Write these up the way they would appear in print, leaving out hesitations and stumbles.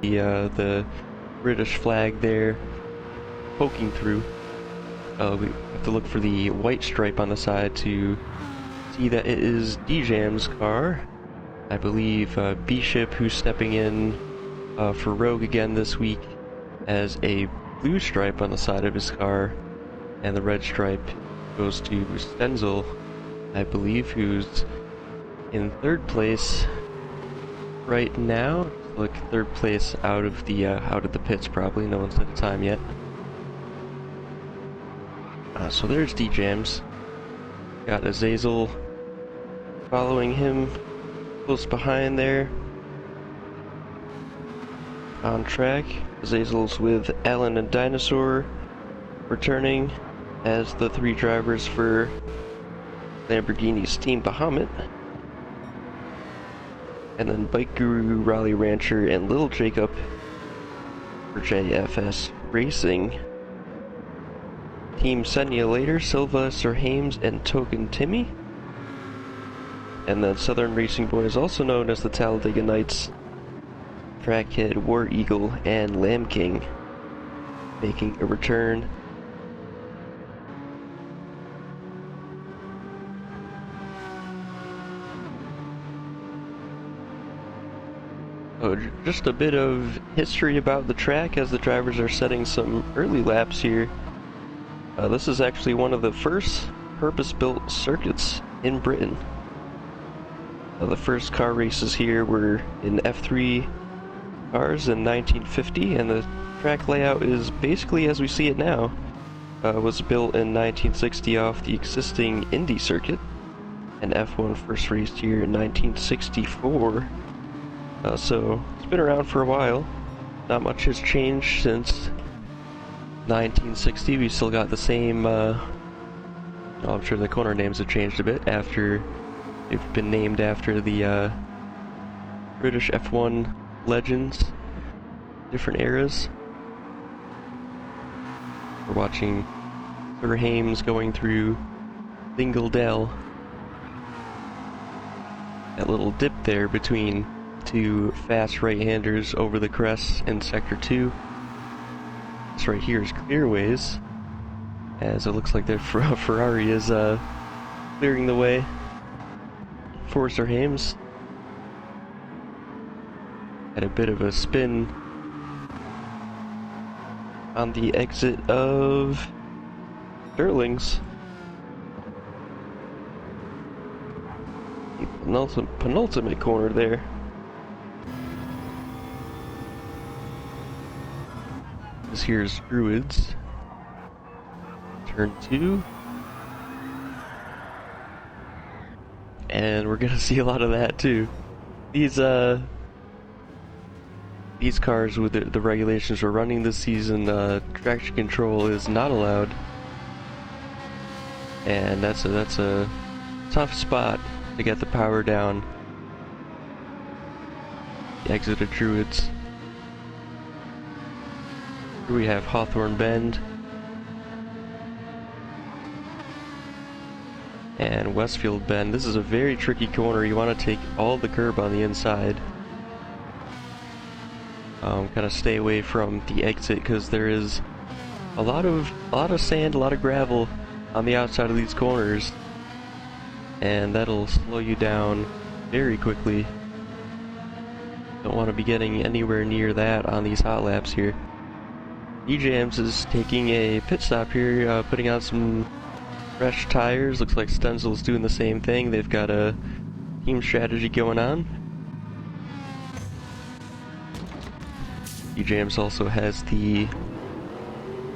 the British flag there poking through. We have to look for the white stripe on the side to see that it is D-Jam's car. I believe B-Ship, who's stepping in for Rogue again this week, has a blue stripe on the side of his car, and the red stripe goes to Stenzel, I believe, who's in third place right now. Look, third place out of the pits probably. No one's at a time yet. So there's D-Jams. Got Azazel following him close behind there. On track. Azazel's with Alan and Dinosaur returning as the three drivers for Lamborghini's Team Bahamut. And then Bike Guru, Raleigh Rancher, and Little Jacob for JFS Racing. Team Senya later, Silva, Sir Hames, and Token Timmy. And then Southern Racing Boys, also known as the Talladega Knights, Trackhead, War Eagle, and Lamb King, making a return. Oh, just a bit of history about the track as the drivers are setting some early laps here. This is actually one of the first purpose-built circuits in Britain. The first car races here were in F3 cars in 1950, and the track layout is basically as we see it now. Was built in 1960 off the existing Indy circuit, and F1 first raced here in 1964. So it's been around for a while. Not much has changed since 1960. We still got the same, I'm sure the corner names have changed a bit after they've been named after the British F1 legends, different eras. We're watching Sir Hames going through Dingle Dell. That little dip there between two fast right-handers over the crest in Sector 2. This right here is Clearways, as it looks like their Ferrari is clearing the way for Sir Hames. Had a bit of a spin on the exit of Sterling's. The penultimate corner there. This here's Druids. Turn 2. And we're gonna see a lot of that too. These cars with the regulations we're running this season, traction control is not allowed. And that's a tough spot to get the power down. The exit of Druids. Here we have Hawthorne Bend and Westfield Bend. This is a very tricky corner. You want to take all the curb on the inside. Kind of stay away from the exit because there is a lot of sand, a lot of gravel on the outside of these corners, and that'll slow you down very quickly. Don't want to be getting anywhere near that on these hot laps here. D-Jams is taking a pit stop here, putting on some fresh tires. Looks like Stenzel's doing the same thing. They've got a team strategy going on. D-Jams also has the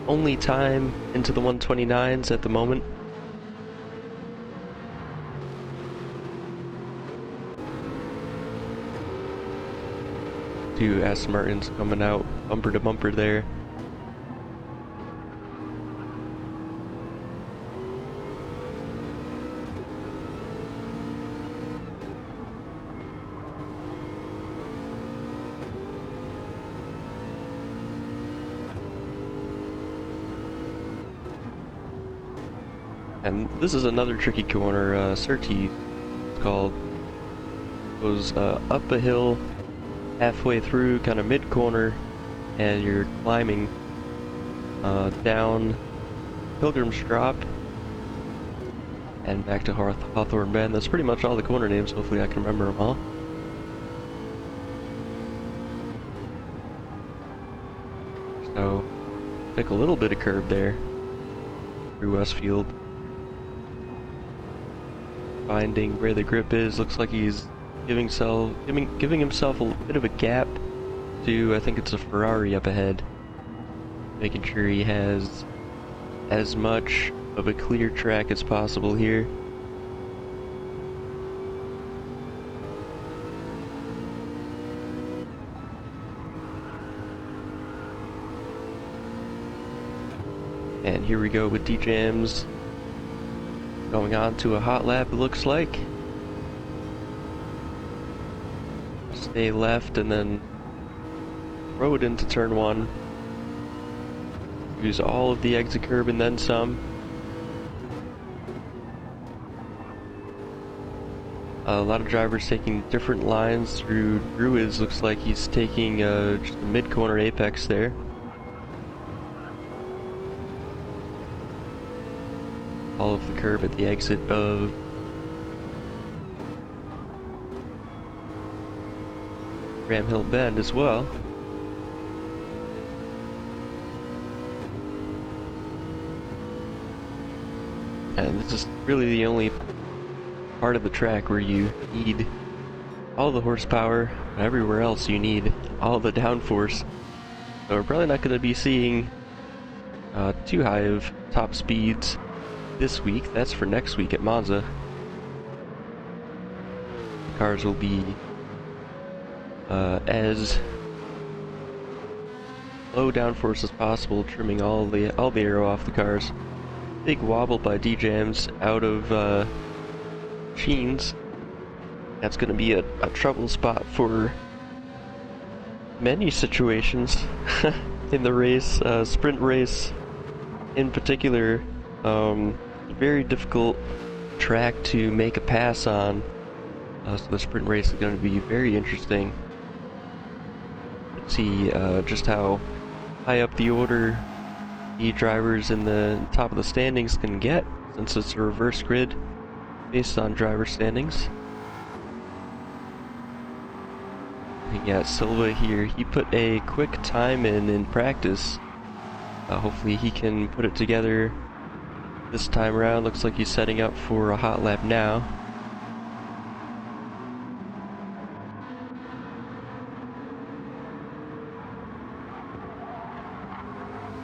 only time into the 129s at the moment. Two Aston Martins coming out bumper to bumper there. And this is another tricky corner, Surtees, it's called. Goes up a hill halfway through, kind of mid-corner, and you're climbing down Pilgrim's Drop and back to Hawthorne Bend. That's pretty much all the corner names. Hopefully I can remember them all. So, take a little bit of curb there through Westfield. Finding where the grip is. Looks like he's giving himself a bit of a gap to, I think it's a Ferrari up ahead. Making sure he has as much of a clear track as possible here. And here we go with DJMs going on to a hot lap, it looks like. Stay left and then throw it into turn one. Use all of the exit curb and then some. A lot of drivers taking different lines through Druids. Looks like he's taking just a mid-corner apex there. All of the curb at the exit of Ram Hill Bend as well. And this is really the only part of the track where you need all the horsepower. Everywhere else you need all the downforce. So we're probably not going to be seeing too high of top speeds this week. That's for next week at Monza. The cars will be as low downforce as possible, trimming all the aero off the cars. Big wobble by DJMs out of Sheens. That's going to be a trouble spot for many situations in the race, sprint race in particular. Very difficult track to make a pass on, so the sprint race is going to be very interesting. Let's see just how high up the order the drivers in the top of the standings can get, since it's a reverse grid based on driver standings. We got Silva here. He put a quick time in practice. Hopefully he can put it together this time around. Looks like he's setting up for a hot lap now.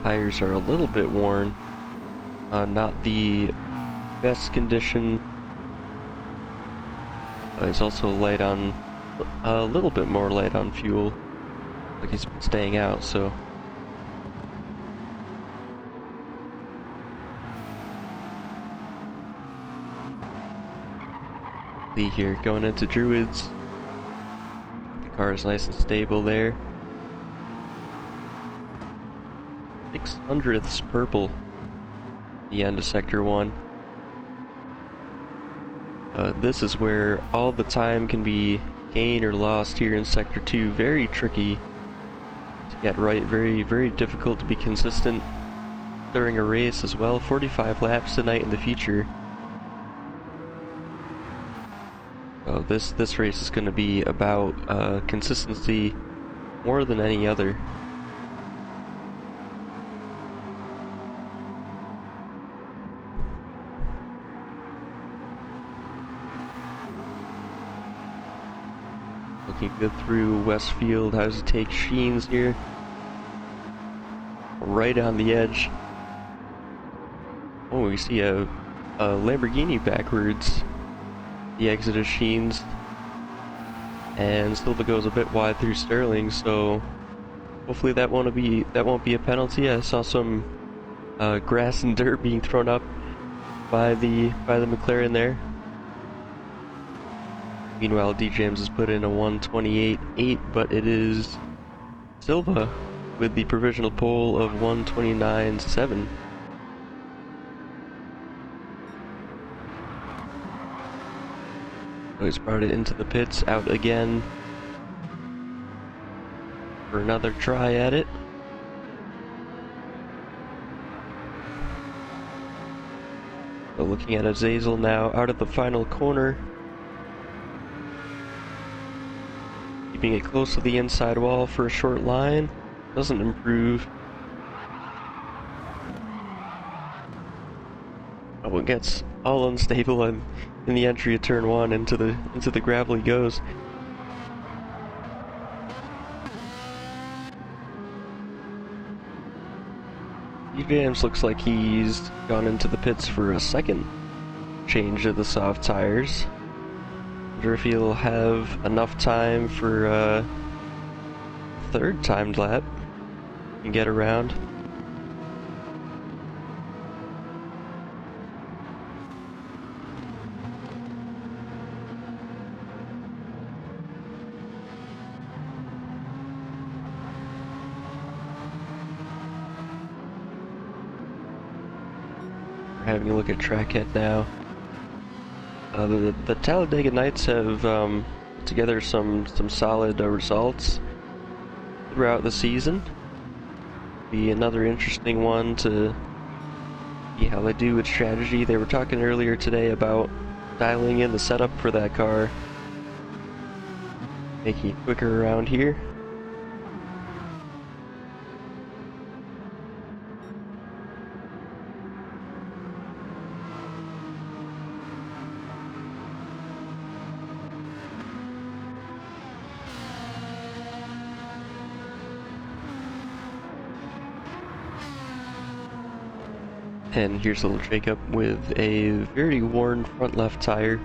Tires are a little bit worn. Not the best condition. He's also light on, a little bit more light on fuel. Like he's staying out, so. Lee here going into Druids. The car is nice and stable there. 600ths purple. The end of Sector 1. This is where all the time can be gained or lost here in Sector 2. Very tricky to get right, very, very difficult to be consistent during a race as well. 45 laps tonight in the feature. This race is going to be about consistency more than any other. Looking good through Westfield. How does he take Sheens here? Right on the edge. Oh, we see a Lamborghini backwards. The exit of Sheens. And Silva goes a bit wide through Sterling, so hopefully that won't be a penalty. I saw some grass and dirt being thrown up by the McLaren there. Meanwhile, DJMs has put in a 1:28.8, but it is Silva with the provisional pole of 1:29.7. So he's brought it into the pits, out again. for another try at it. So looking at Azazel now out of the final corner. Keeping it close to the inside wall for a short line. Doesn't improve. Oh, it gets all unstable and in the entry of turn 1 into the gravel he goes. DJams looks like he's gone into the pits for a second change of the soft tires. Wonder if he'll have enough time for a third timed lap and get around. We're having a look at Trackhead now. The Talladega Nights have put together some solid results throughout the season. Be another interesting one to see how they do with strategy. They were talking earlier today about dialing in the setup for that car, making it quicker around here. And here's little Jacob with a very worn front left tire.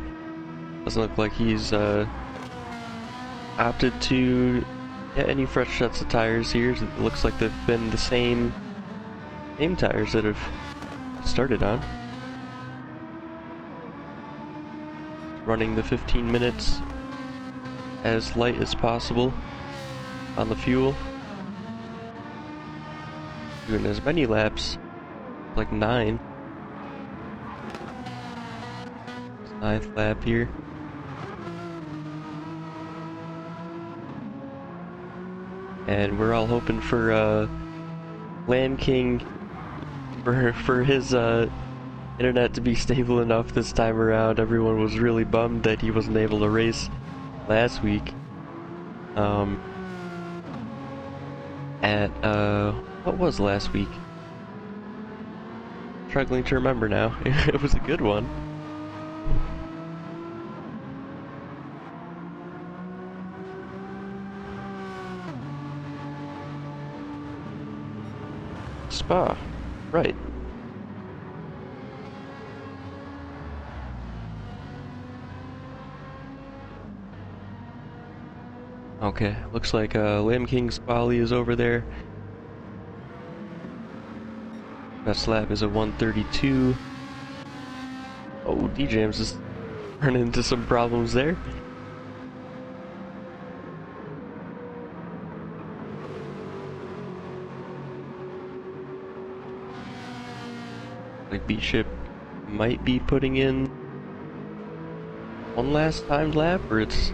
Doesn't look like he's opted to get any fresh sets of tires here. It looks like they've been the same tires that have started on. Running the 15 minutes as light as possible on the fuel. Doing as many laps, like 9. 9th lap here. And we're all hoping for Lamb King for his internet to be stable enough this time around. Everyone was really bummed that he wasn't able to race last week. What was last week? Struggling to remember now. It was a good one. Spa, right. Okay, looks like Lamb King's Bali is over there. Best lap is a 132. Oh, DJams is running into some problems there. Like B-Ship might be putting in one last timed lap, or it's...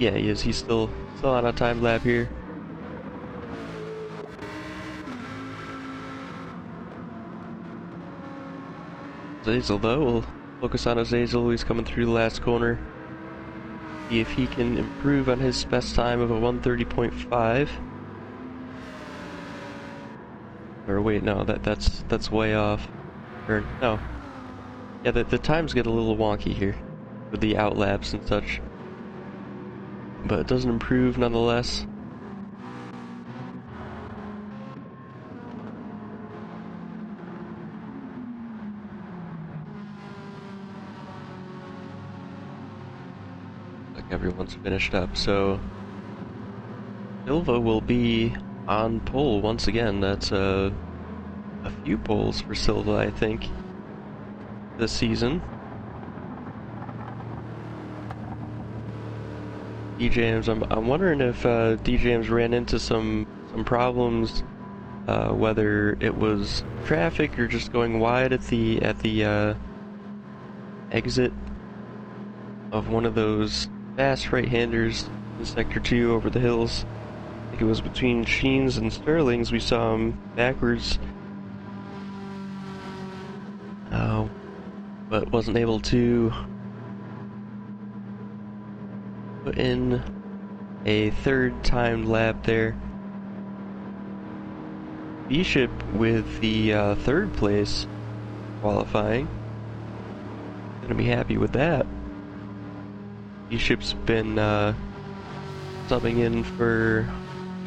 Yeah, he is. He's still on a timed lap here. Azazel though, we'll focus on Azazel. He's coming through the last corner. See if he can improve on his best time of a 130.5. Or wait, no, that's way off. Or no. Yeah, the times get a little wonky here with the outlaps and such. But it doesn't improve nonetheless. Like everyone's finished up, so Silva will be on pole once again. That's a few poles for Silva, I think, this season. DJams, I'm wondering if DJams ran into some problems, whether it was traffic or just going wide at the exit of one of those fast right-handers in Sector 2 over the hills. I think it was between Sheens and Sterling's. We saw him backwards, but wasn't able to put in a third timed lap there. Bishop with the third place qualifying. Gonna be happy with that. Bishop's been subbing in for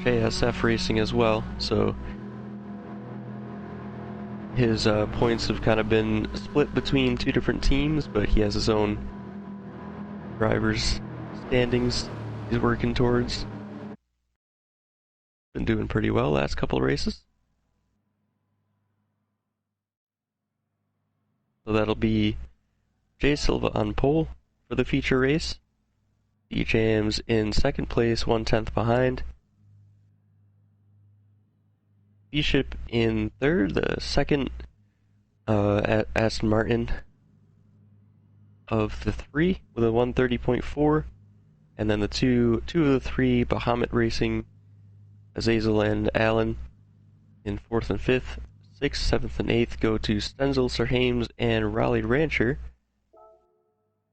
JSF Racing as well, so his points have kind of been split between two different teams, but he has his own drivers' standings he's working towards. Been doing pretty well last couple of races. So that'll be Jay Silva on pole for the feature race. DJM's in second place, 1/10 behind. Bishop in third, the second Aston Martin of the three with a 130.4, and then the two of the three Bahamut Racing, Azazel and Allen in fourth and fifth. Sixth, seventh, and eighth go to Stenzel, Sir Hames, and Raleigh Rancher.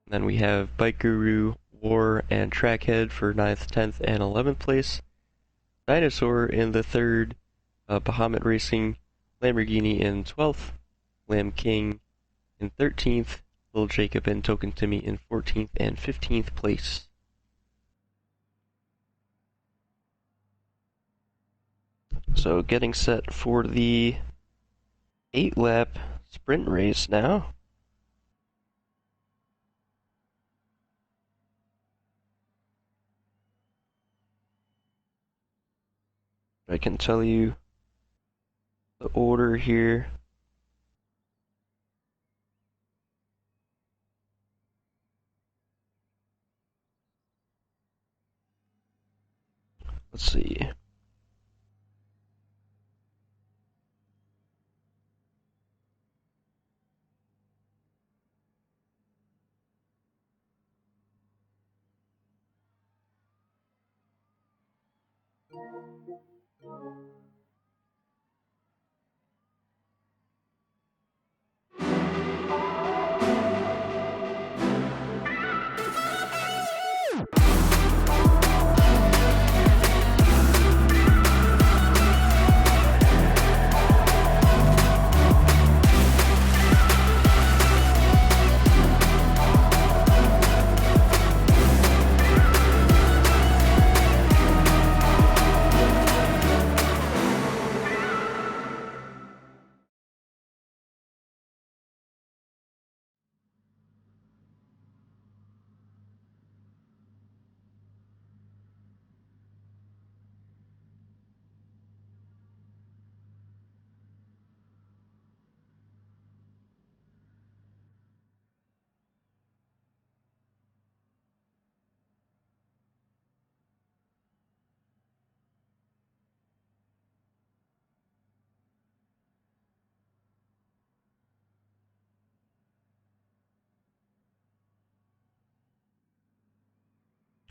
And then we have Bike Guru, War, and Trackhead for 9th, 10th, and 11th place. Dinosaur in the third, Bahamut Racing, Lamborghini in 12th, Lamb King in 13th, Little Jacob and Token Timmy in 14th and 15th place. So getting set for the 8-lap sprint race now. I can tell you the order here. Let's see.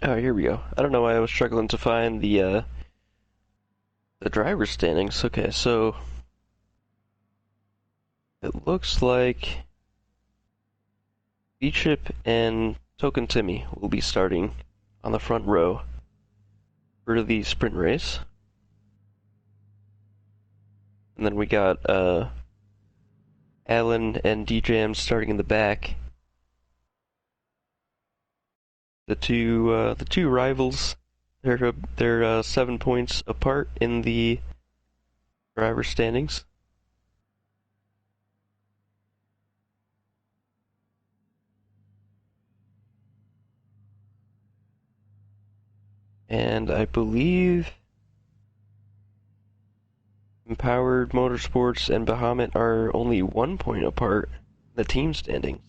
Oh, here we go. I don't know why I was struggling to find the driver's standings. Okay, so it looks like Bishop and Token Timmy will be starting on the front row for the sprint race. And then we got Allen and DJM starting in the back. The two rivals, they're 7 points apart in the driver standings. And I believe Empowered Motorsports and Bahamut are only 1 point apart in the team standings.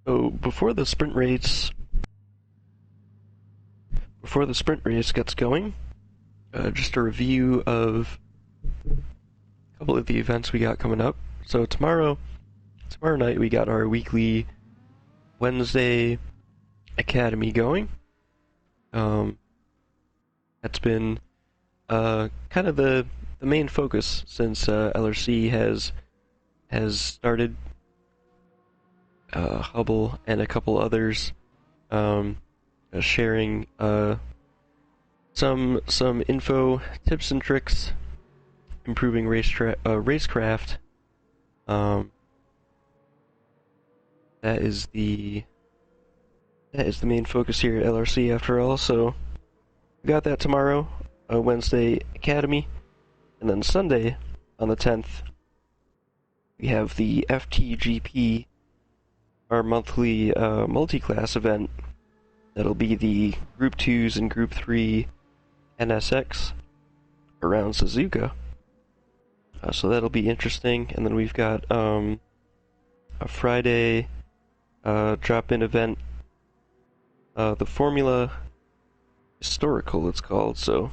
So before the sprint race gets going, just a review of a couple of the events we got coming up. So tomorrow night we got our weekly Wednesday Academy going. That's been kind of the main focus since LRC has started. Hubble and a couple others sharing some info, tips and tricks, improving racecraft. That is the main focus here at LRC after all. So we got that tomorrow, Wednesday Academy, and then Sunday on the 10th we have the FTGP, our monthly multi-class event. That'll be the Group 2s and Group 3 NSX around Suzuka. So that'll be interesting. And then we've got a Friday drop-in event, the Formula Historical it's called, so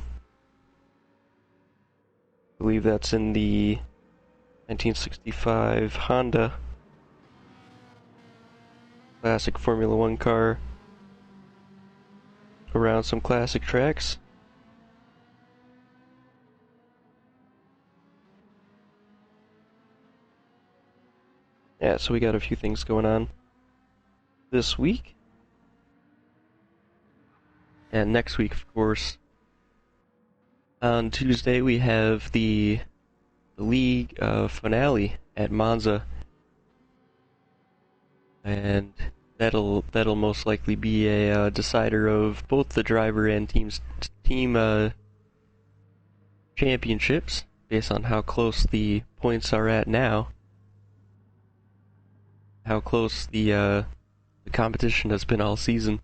I believe that's in the 1965 Honda classic Formula 1 car around some classic tracks. Yeah, so we got a few things going on this week. And next week, of course, on Tuesday we have the league finale at Monza. And that'll most likely be a decider of both the driver and team championships based on how close the points are at now, how close the competition has been all season.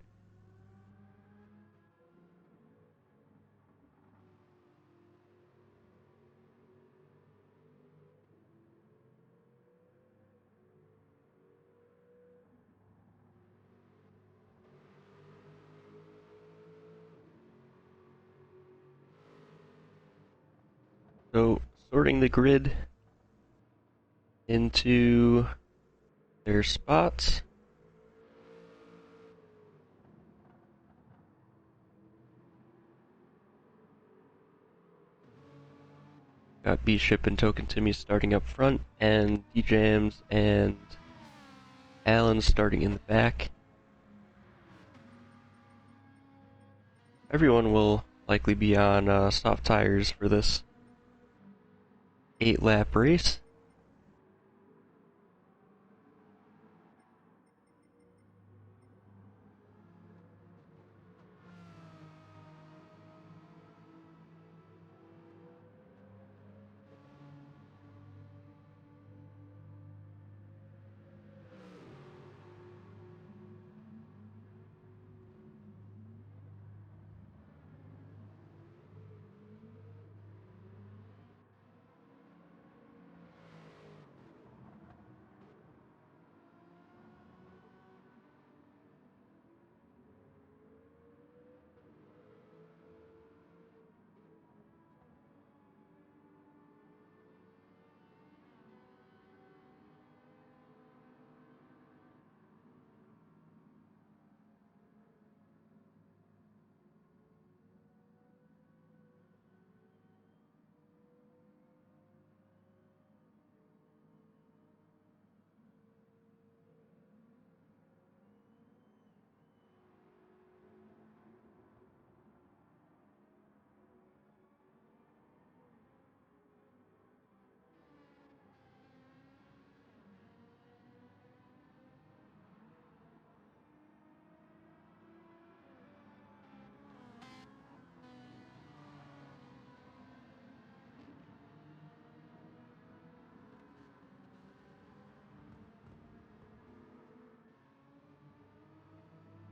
So, sorting the grid into their spots. Got B-Ship and Token Timmy starting up front, and D-Jams and Allen starting in the back. Everyone will likely be on soft tires for this 8-lap race.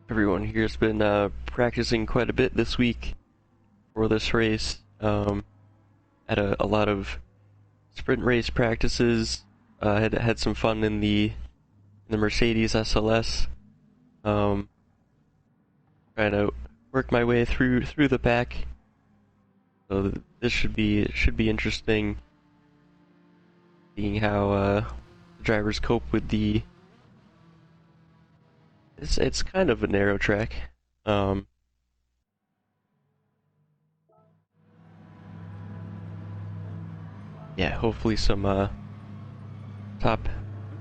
Everyone here has been practicing quite a bit this week for this race. Had a lot of sprint race practices. Had some fun in the the Mercedes SLS. Trying to work my way through the pack. So this should be interesting, seeing how the drivers cope with the. It's kind of a narrow track. Yeah, hopefully some top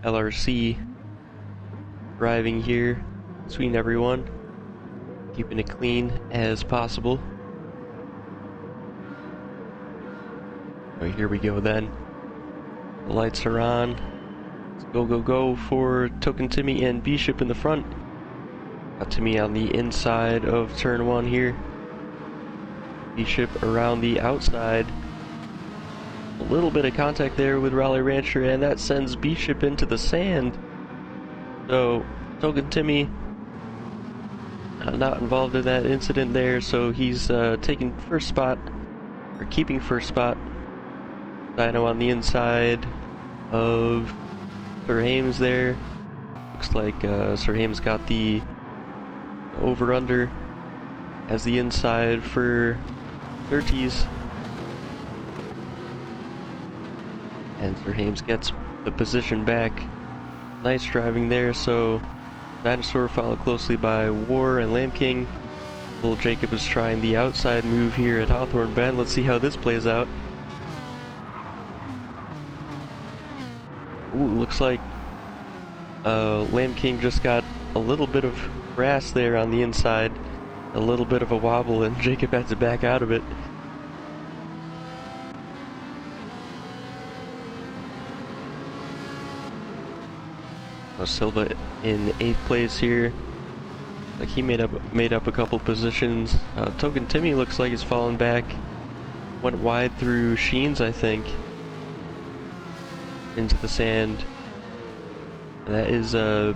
LRC driving here between everyone, keeping it clean as possible. Oh, here we go then. The lights are on. Let's go for Token Timmy and Bishop in the front. Got Timmy on the inside of turn 1 here. Bishop around the outside. A little bit of contact there with Raleigh Rancher, and that sends Bishop into the sand. So, Token Timmy not involved in that incident there, so he's taking first spot, or keeping first spot. Dino on the inside of Sir Hames there. Looks like Sir Hames got the over-under as the inside for 30s. And Sir Hames gets the position back. Nice driving there, so Dinosaur followed closely by War and Lamb King. Little Jacob is trying the outside move here at Hawthorne Bend. Let's see how this plays out. Ooh, looks like Lamb King just got a little bit of grass there on the inside. A little bit of a wobble, and Jacob had to back out of it. Silva in 8th place here. Like he made up a couple positions. Token Timmy looks like he's fallen back. Went wide through Sheens, I think, into the sand. That is a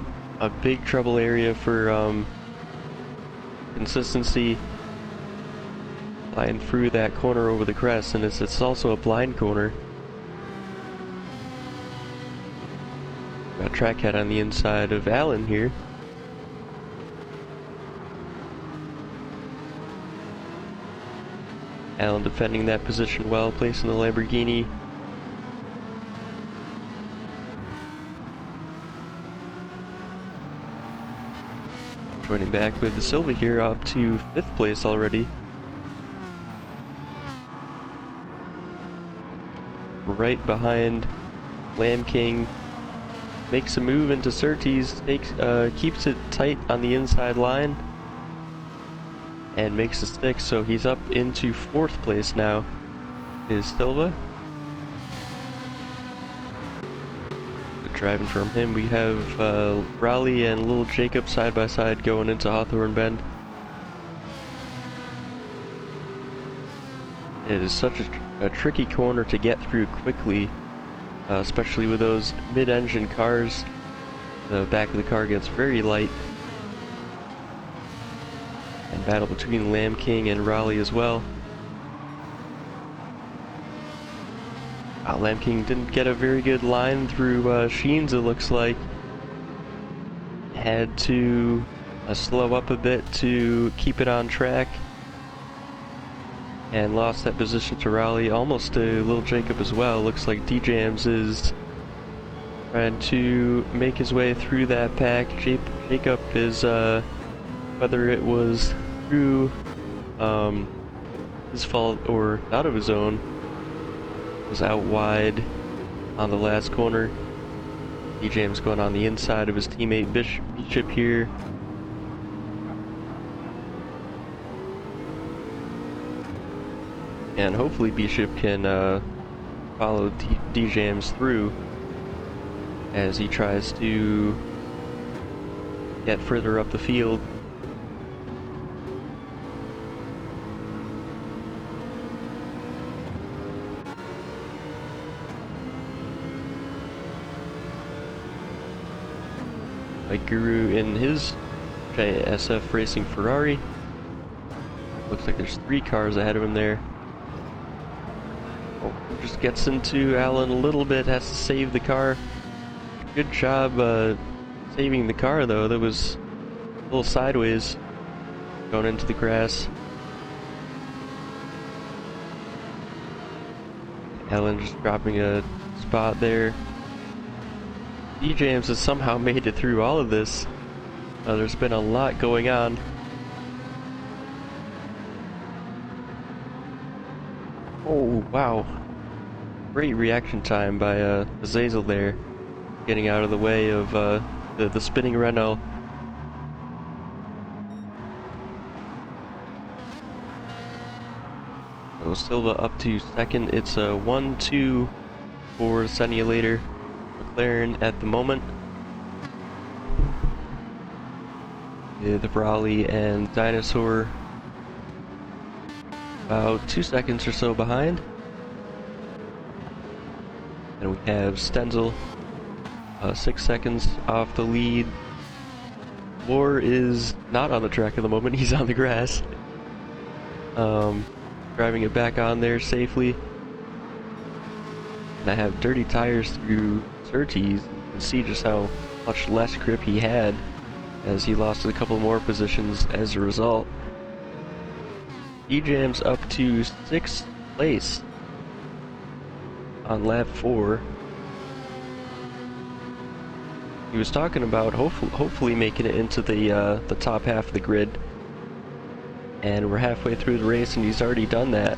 big trouble area for consistency. Flying through that corner over the crest, and it's also a blind corner. Got Trackhead on the inside of Allen here. Allen defending that position well, placing the Lamborghini. Joining back with the Silva here, up to 5th place already. Right behind Lamb King. Makes a move into Surtees, keeps it tight on the inside line, and makes a stick, so he's up into 4th place now, is Silva. Good driving from him. We have Raleigh and Little Jacob side by side going into Hawthorne Bend. It is such a tricky corner to get through quickly. Especially with those mid-engine cars. The back of the car gets very light. And battle between Lamb King and Raleigh as well. Lamb King didn't get a very good line through Sheens, it looks like. Had to slow up a bit to keep it on track. And lost that position to Raleigh, almost to Little Jacob as well. Looks like D-Jams is trying to make his way through that pack. Jacob is, whether it was through his fault or not of his own, was out wide on the last corner. D-Jams going on the inside of his teammate Bishop here. And hopefully Bishop can follow D-Jams through as he tries to get further up the field. Mike Guru in his SF Racing Ferrari. Looks like there's 3 cars ahead of him there. Just gets into Allen a little bit, has to save the car. Good job saving the car though. That was a little sideways going into the grass. Alan just dropping a spot there. D-Jams has somehow made it through all of this. There's been a lot going on. Oh, wow. Great reaction time by Azazel there. Getting out of the way of the spinning Renault. So Silva up to second. It's a 1-2 for Simulator McLaren at the moment. With Raleigh and Dinosaur about 2 seconds or so behind. And we have Stenzel 6 seconds off the lead. Moore is not on the track at the moment, he's on the grass. Driving it back on there safely. And I have dirty tires through Surtees. You can see just how much less grip he had as he lost a couple more positions as a result. D-Jams up to 6th place on lap 4. He was talking about hopefully making it into the top half of the grid. And we're halfway through the race and he's already done that.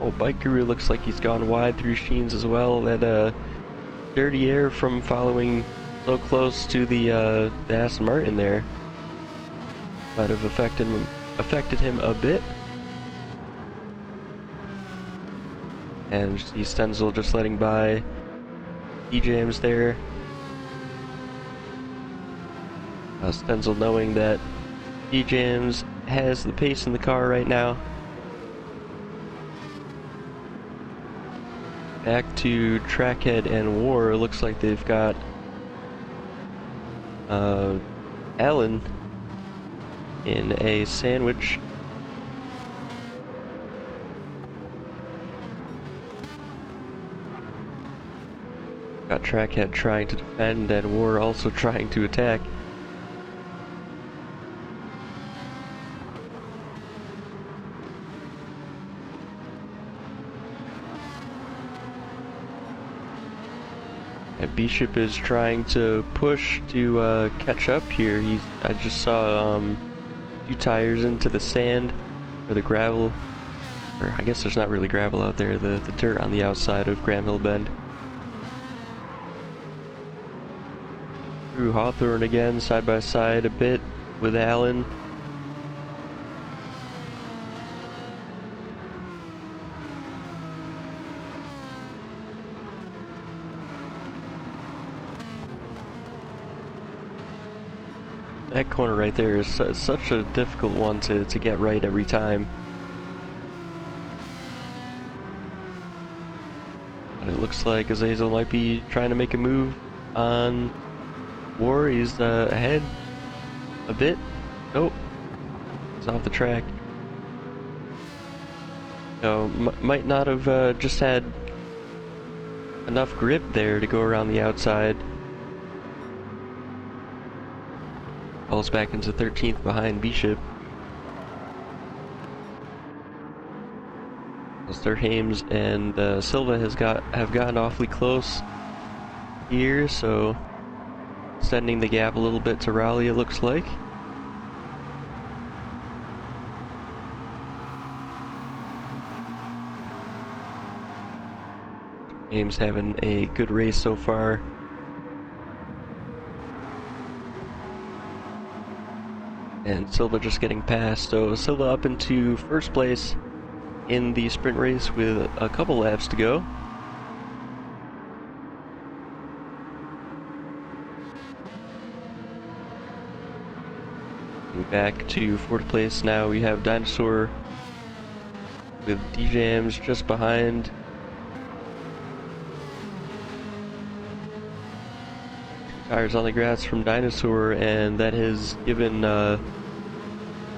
Oh, Bike Guru looks like he's gone wide through Sheens as well. That dirty air from following so close to the Aston Martin there might have affected him a bit. And see Stenzel just letting by D-Jams there. Stenzel knowing that D-Jams has the pace in the car right now. Back to Trackhead and War. It looks like they've got Allen in a sandwich. Got Trackhead trying to defend and War also trying to attack. And Bishop is trying to push to catch up here. I just saw a few tires into the sand or the gravel, or I guess there's not really gravel out there. The dirt on the outside of Graham Hill Bend. Through Hawthorne again, side by side a bit with Allen. That corner right there is such a difficult one to get right every time. And it looks like Azazel might be trying to make a move on War. He's ahead a bit. Nope. He's off the track. So, might not have just had enough grip there to go around the outside. Falls back into 13th behind Bishop. Sturhames and Silva have gotten awfully close here, so extending the gap a little bit to Raleigh, it looks like. Ames having a good race so far. And Silva just getting past, so Silva up into first place in the sprint race with a couple laps to go. And back to fourth place now, we have Dinosaur with D-Jams just behind. Tires on the grass from Dinosaur, and that has given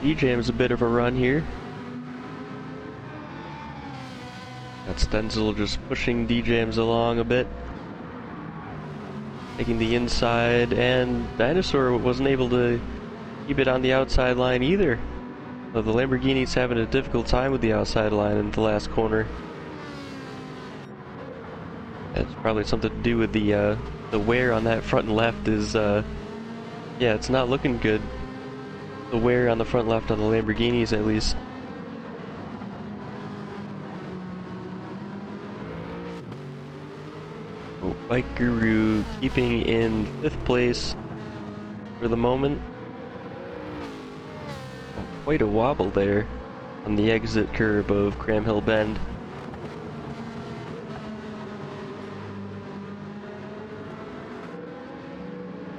D-Jams a bit of a run here. Got Stenzel just pushing D-Jams along a bit. Taking the inside, and Dinosaur wasn't able to keep it on the outside line either. So the Lamborghini's having a difficult time with the outside line in the last corner. That's probably something to do with the wear on that front and left is, yeah, it's not looking good. The wear on the front left on the Lamborghinis, at least. Oh, Bike Guru keeping in 5th place for the moment. Oh, quite a wobble there on the exit curb of Cramhill Bend.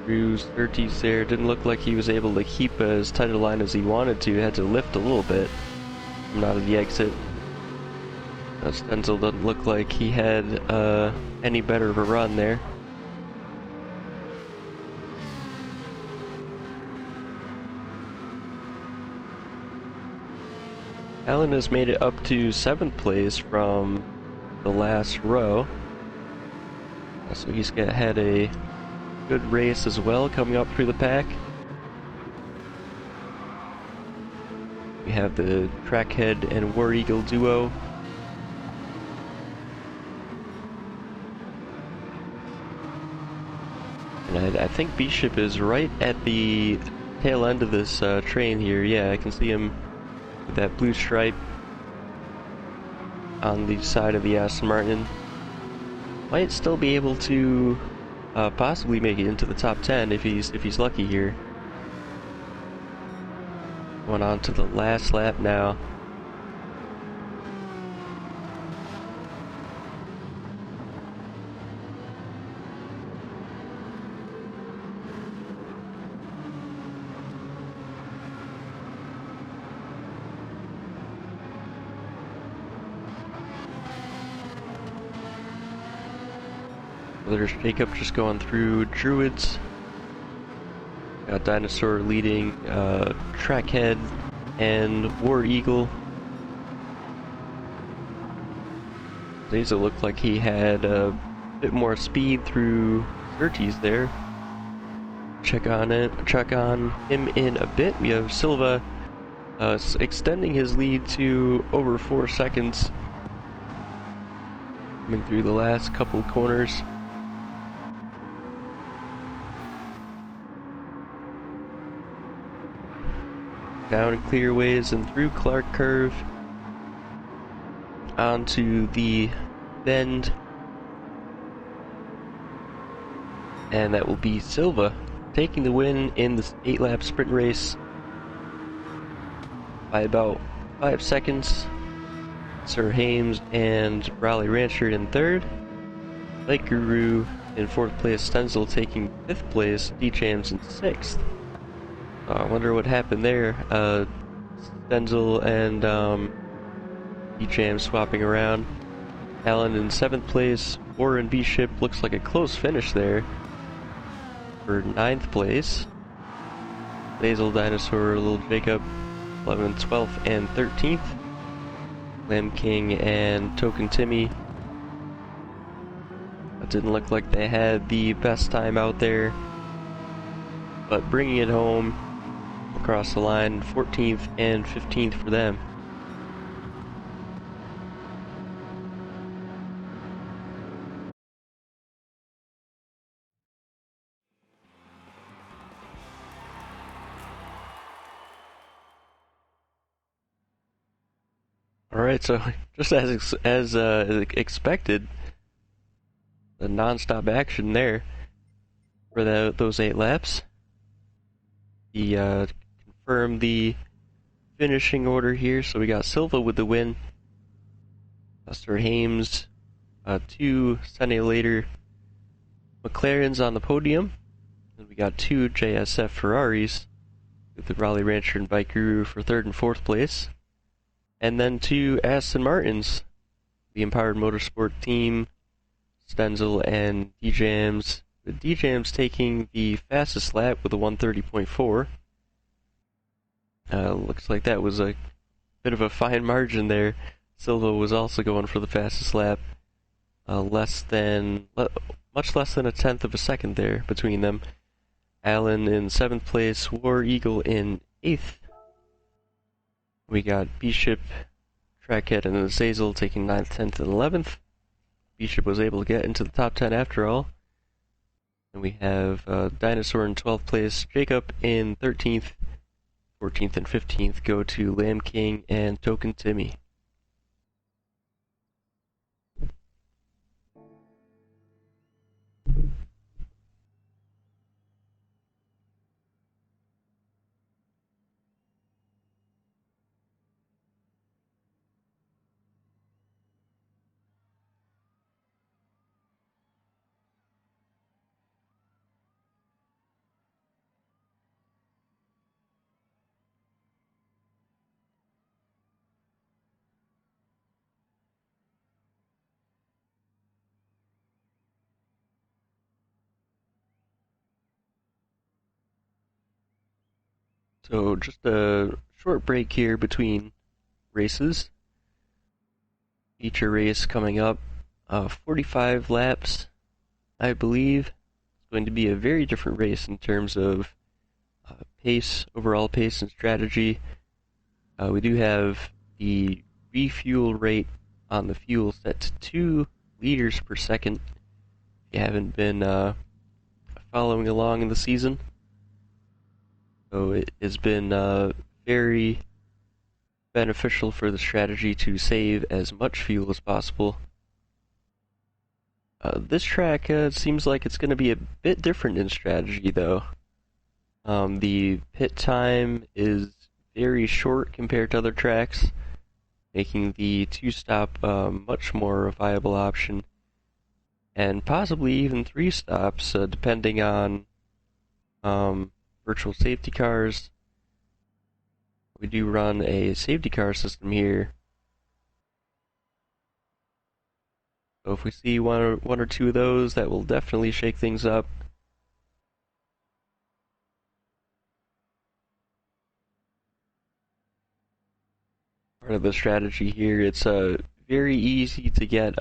Guru's 30s there, didn't look like he was able to keep as tight a line as he wanted to, had to lift a little bit coming out of the exit. Stenzel doesn't look like he had any better of a run there. Allen has made it up to 7th place from the last row. So he's had a good race as well coming up through the pack. We have the Trackhead and War Eagle duo. And I think Bishop is right at the tail end of this train here. Yeah, I can see him with that blue stripe on the side of the Aston Martin. Might still be able to possibly make it into the top 10 if he's lucky here. Going on to the last lap now. There's Jacob just going through Druids. Got Dinosaur leading Trackhead and War Eagle. These looked like he had a bit more speed through Surtees there. Check on him in a bit. We have Silva extending his lead to over 4 seconds. Coming through the last couple corners. Down Clearways and through Clark Curve onto the bend, and that will be Silva taking the win in this 8-lap sprint race by about 5 seconds. Sir Hames and Raleigh Rancher in 3rd, Bike Guru in 4th place, Stenzel taking 5th place, D-Jams in 6th. I wonder what happened there. Stenzel and D-Jam swapping around. Allen in 7th place. Warren Bishop looks like a close finish there for 9th place. Basil Dinosaur, Little Jacob, 11th, 12th, and 13th. Lamb King and Token Timmy. It didn't look like they had the best time out there, but bringing it home across the line, 14th and 15th for them. Alright, so just as expected, the non-stop action there for those 8 laps. He confirmed the finishing order here, so we got Silva with the win. Sir Hames, 2 Sunday later McLarens on the podium, and we got 2 JSF Ferraris with the Raleigh Rancher and Bike Guru for 3rd and 4th place, and then 2 Aston Martins, the Empowered Motorsport team, Stenzel and D-Jams. The D-Jams taking the fastest lap with a 1:30.4. Looks like that was a bit of a fine margin there. Silva was also going for the fastest lap, much less than a tenth of a second there between them. Allen in 7th place, War Eagle in 8th. We got Bishop, Trackhead, and Azazel taking 9th, 10th, and 11th. Bishop was able to get into the top 10 after all. And we have Dinosaur in 12th place, Jacob in 13th, 14th, and 15th go to Lamb King and Token Timmy. So just a short break here between races. Feature race coming up, 45 laps, I believe. It's going to be a very different race in terms of pace, overall pace and strategy. We do have the refuel rate on the fuel set to 2 liters per second. If you haven't been following along in the season, so it has been very beneficial for the strategy to save as much fuel as possible. This track seems like it's going to be a bit different in strategy, though. The pit time is very short compared to other tracks, making the two-stop much more a viable option, and possibly even 3 stops, depending on virtual safety cars. We do run a safety car system here, so if we see one or two of those, that will definitely shake things up. Part of the strategy here, it's very easy to get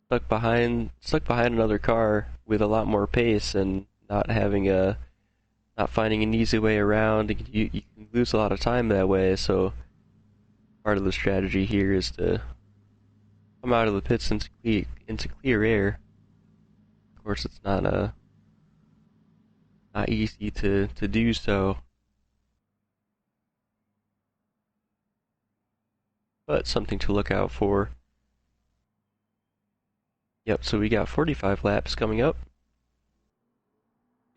stuck behind another car with a lot more pace and not finding an easy way around. You can lose a lot of time that way. So part of the strategy here is to come out of the pits into clear air. Of course, it's not easy to do so, but something to look out for. Yep, so we got 45 laps coming up.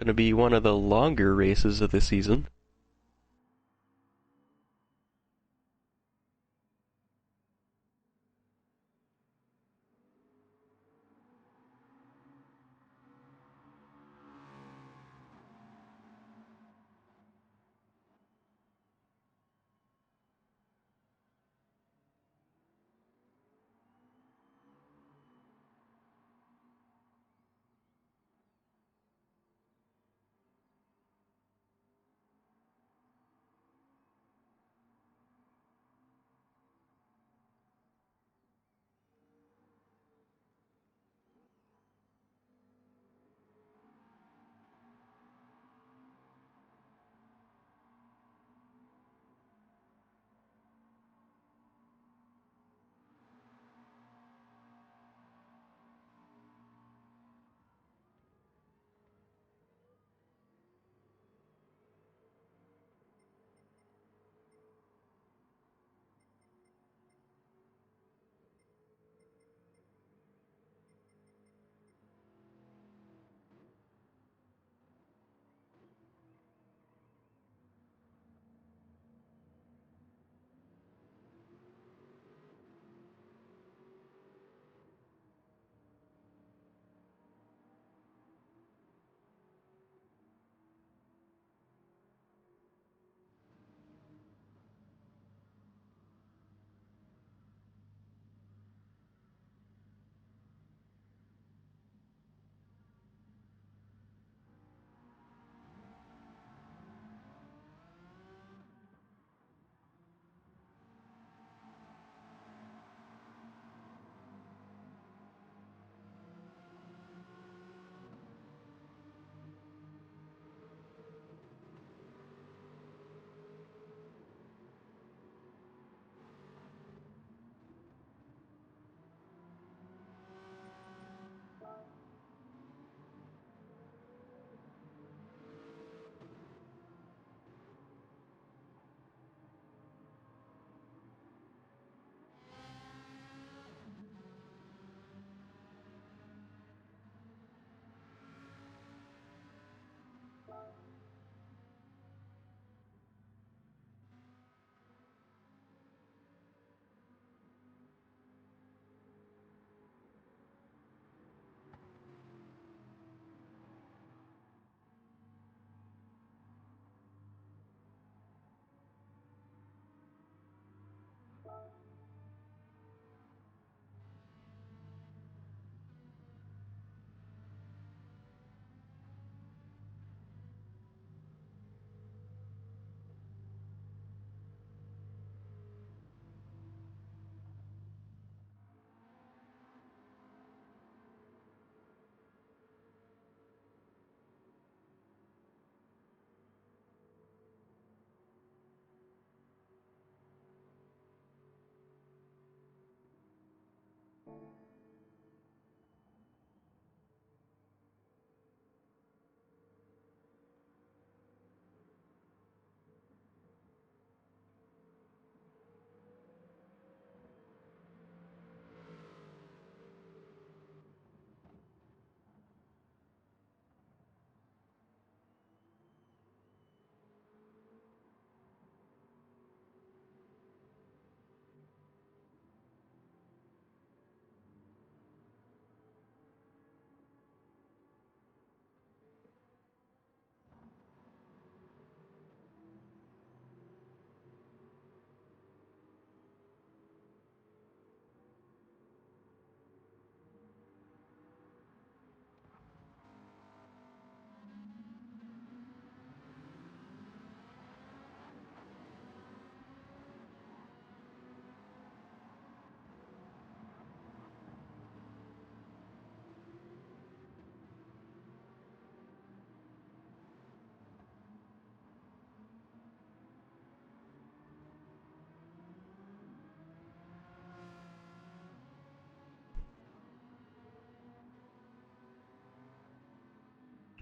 Gonna be one of the longer races of the season.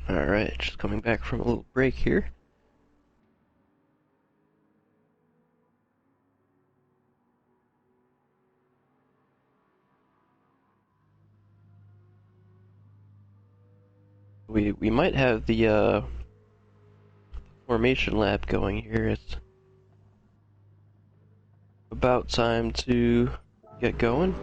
Alright, just coming back from a little break here. We might have the formation lap going here. It's about time to get going.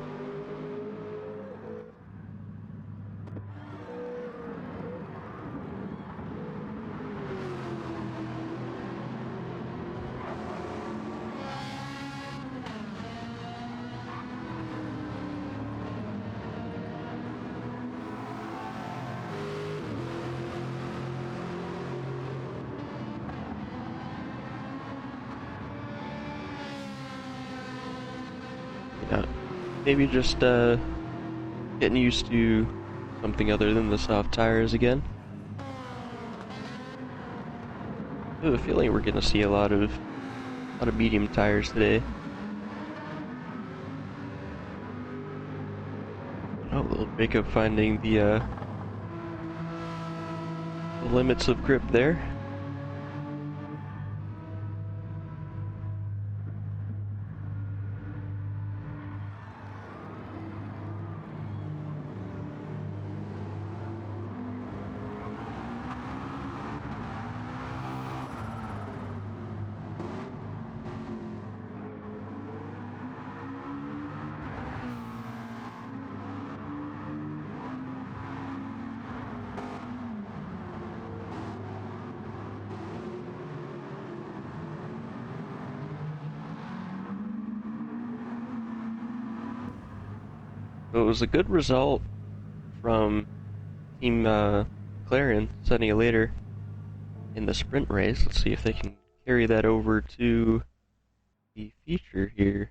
Yeah, maybe just getting used to something other than the soft tires again. I have a feeling we're gonna see a lot of medium tires today. Oh, little Jacob finding the limits of grip there. So it was a good result from Team McLaren setting it later in the sprint race. Let's see if they can carry that over to the feature here.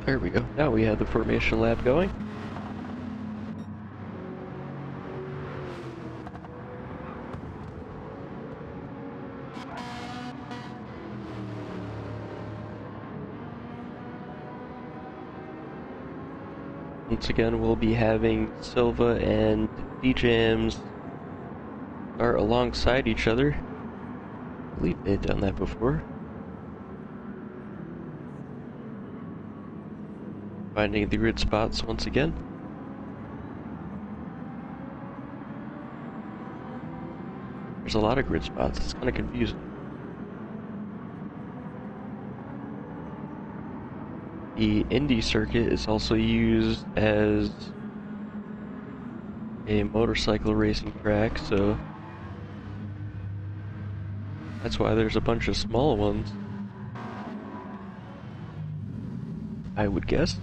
There we go. Now we have the formation lap going. Once again, we'll be having Silva and DJMs are alongside each other. I believe they've done that before. Finding the grid spots once again. There's a lot of grid spots, it's kind of confusing. The Indy circuit is also used as a motorcycle racing track, so that's why there's a bunch of small ones, I would guess.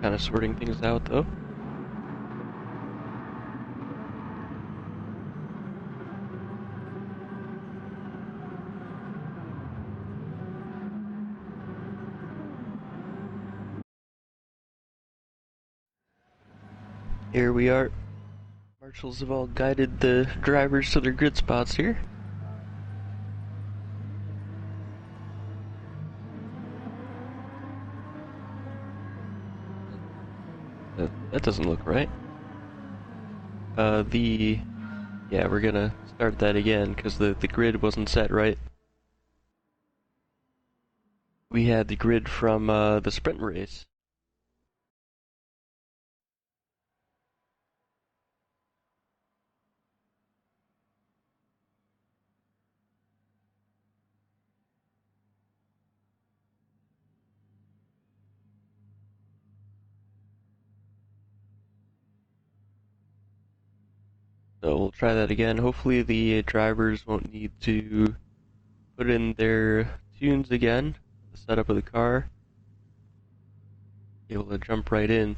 Kind of sorting things out though. Here we are. Marshals have all guided the drivers to their grid spots here. That doesn't look right. Yeah, we're gonna start that again because the grid wasn't set right. We had the grid from the sprint race. So we'll try that again. Hopefully the drivers won't need to put in their tunes again, the setup of the car. Be able to jump right in.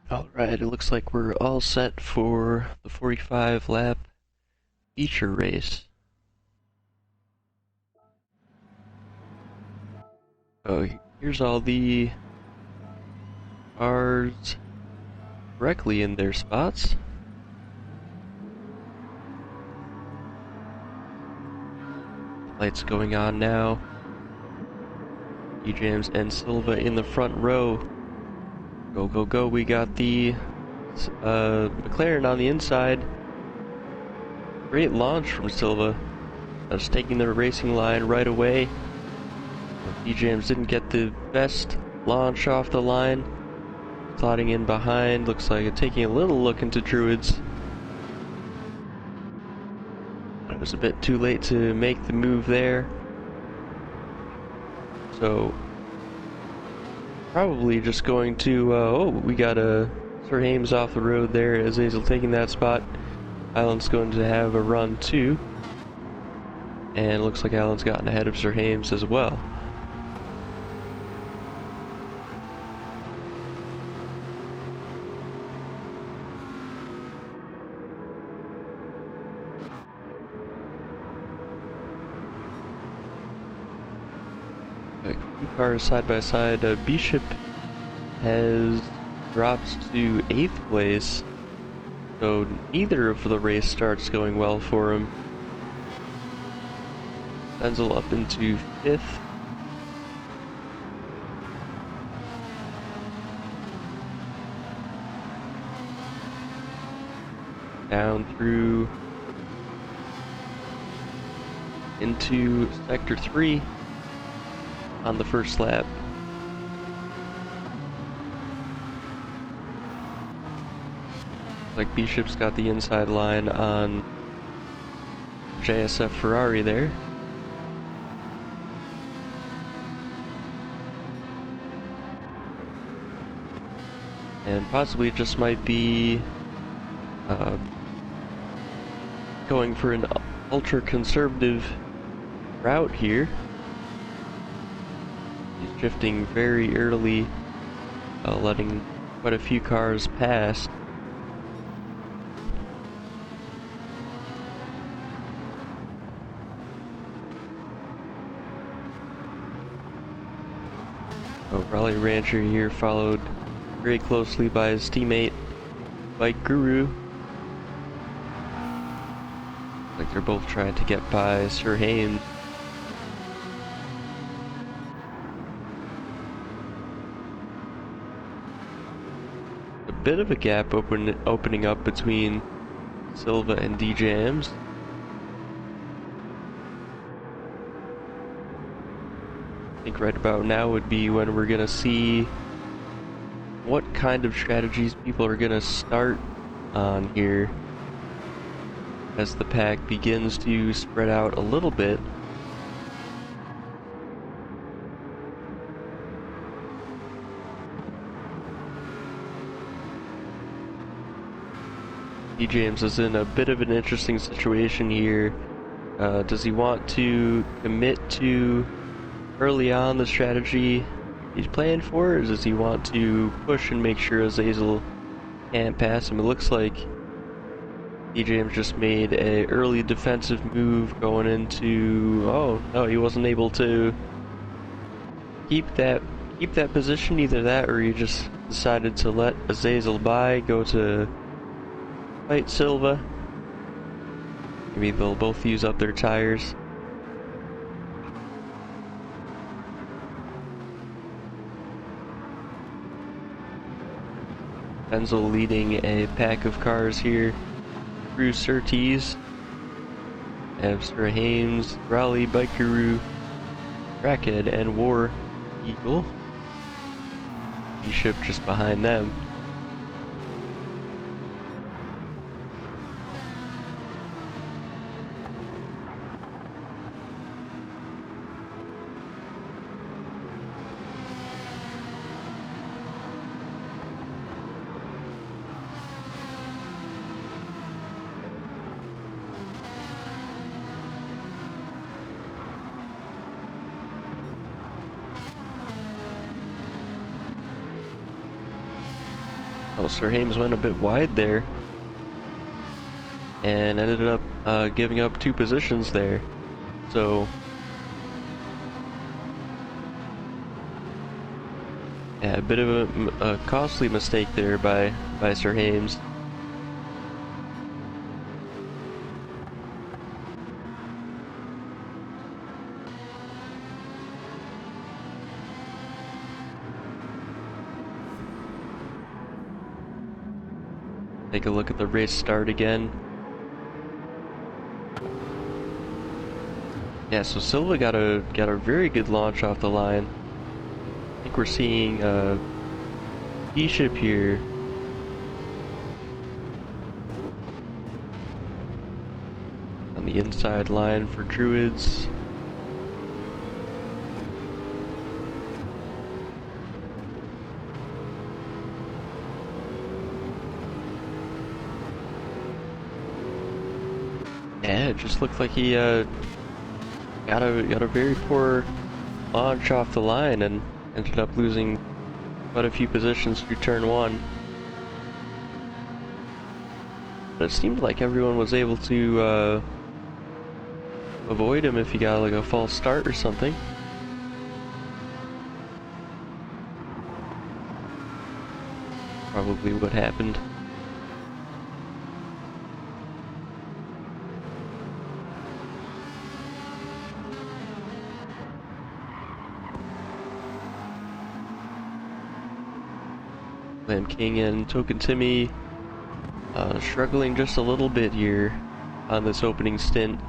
Alright, it looks like we're all set for the 45 lap feature race. Oh, here's all the cars correctly in their spots. Lights going on now. DJMs and Silva in the front row. Go, go, go. We got the McLaren on the inside. Great launch from Silva. Just taking the racing line right away. DJMs didn't get the best launch off the line. Slotting in behind. Looks like it's taking a little look into Druids. It was a bit too late to make the move there. So, probably just going to, oh, we got Sir Hames off the road there. Azazel taking that spot. Alan's going to have a run too. And it looks like Alan's gotten ahead of Sir Hames as well. Two cars side by side. Bishop has dropped to 8th place, so neither of the race starts going well for him. Denzel up into 5th. Down through into Sector 3 on the first lap. Like Bishop's got the inside line on JSF Ferrari there. And possibly just might be going for an ultra-conservative route here. He's drifting very early, letting quite a few cars pass. Oh, Raleigh Rancher here followed very closely by his teammate, Bike Guru. Like they're both trying to get by Sir Hames. A bit of a gap opening up between Silva and DJMs. I think right about now would be when we're gonna see what kind of strategies people are gonna start on here as the pack begins to spread out a little bit. James is in a bit of an interesting situation here. Does he want to commit to early on the strategy he's playing for, or does he want to push and make sure Azazel can't pass him? It looks like James just made a early defensive move going into, oh no, he wasn't able to keep that position, either that or he just decided to let Azazel by, go to fight Silva. Maybe they'll both use up their tires. Denzel leading a pack of cars here through Surtees. Have Sir Hames, Raleigh, Bikeroo, Crackhead, and War Eagle. Bishop just behind them. Oh, Sir Hames went a bit wide there and ended up giving up 2 positions there. So, yeah, a bit of a costly mistake there by Sir Hames. Take a look at the race start again. Yeah, so Silva got a very good launch off the line. I think we're seeing Bishop here. On the inside line for Druids. Yeah, it just looked like he got a very poor launch off the line and ended up losing quite a few positions through turn 1. But it seemed like everyone was able to avoid him if he got like a false start or something. Probably what happened. Lamb King and Token Timmy struggling just a little bit here on this opening stint,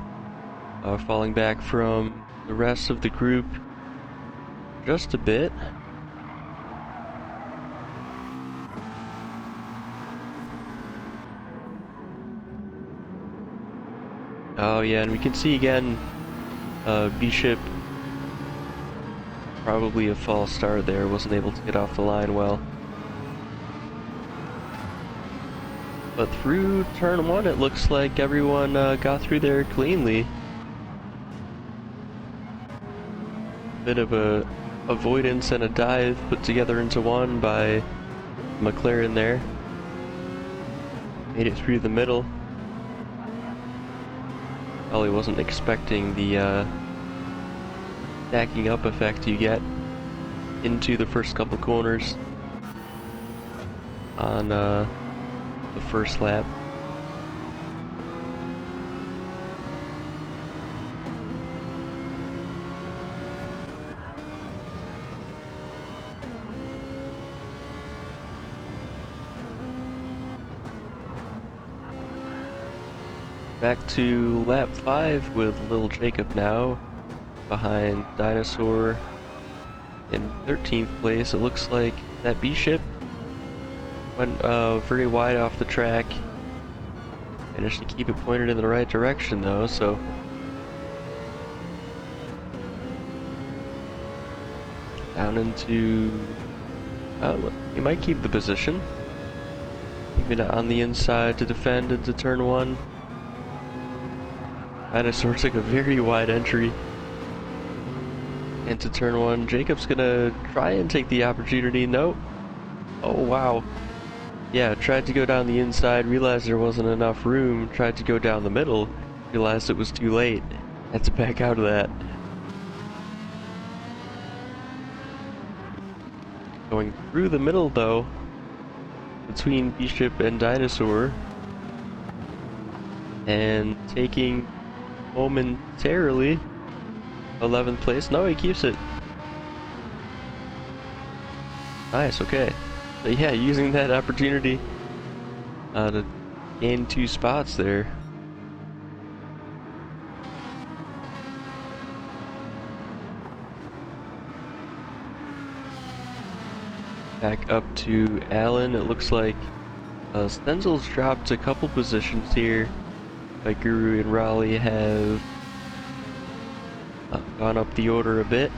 falling back from the rest of the group just a bit. Oh yeah, and we can see again Bishop, probably a false start there, wasn't able to get off the line well. But through turn 1, it looks like everyone got through there cleanly. Bit of a avoidance and a dive put together into one by McLaren there. Made it through the middle. Probably wasn't expecting the stacking up effect you get into the first couple corners on the first lap. Back to lap 5 with Little Jacob now behind Dinosaur in 13th place. It looks like that Bishop went very wide off the track. Managed to keep it pointed in the right direction though, so down into he might keep the position. Keeping it on the inside to defend into turn 1. Dinosaur took a very wide entry into turn 1. Jacob's gonna try and take the opportunity. Nope. Oh wow. Yeah, tried to go down the inside, realized there wasn't enough room, tried to go down the middle, realized it was too late. Had to back out of that. Going through the middle though, between Bishop and Dinosaur, and taking momentarily 11th place. No, he keeps it. Nice, okay. So yeah, using that opportunity to gain 2 spots there. Back up to Allen. It looks like Stenzel's dropped a couple positions here. Guru and Raleigh have gone up the order a bit.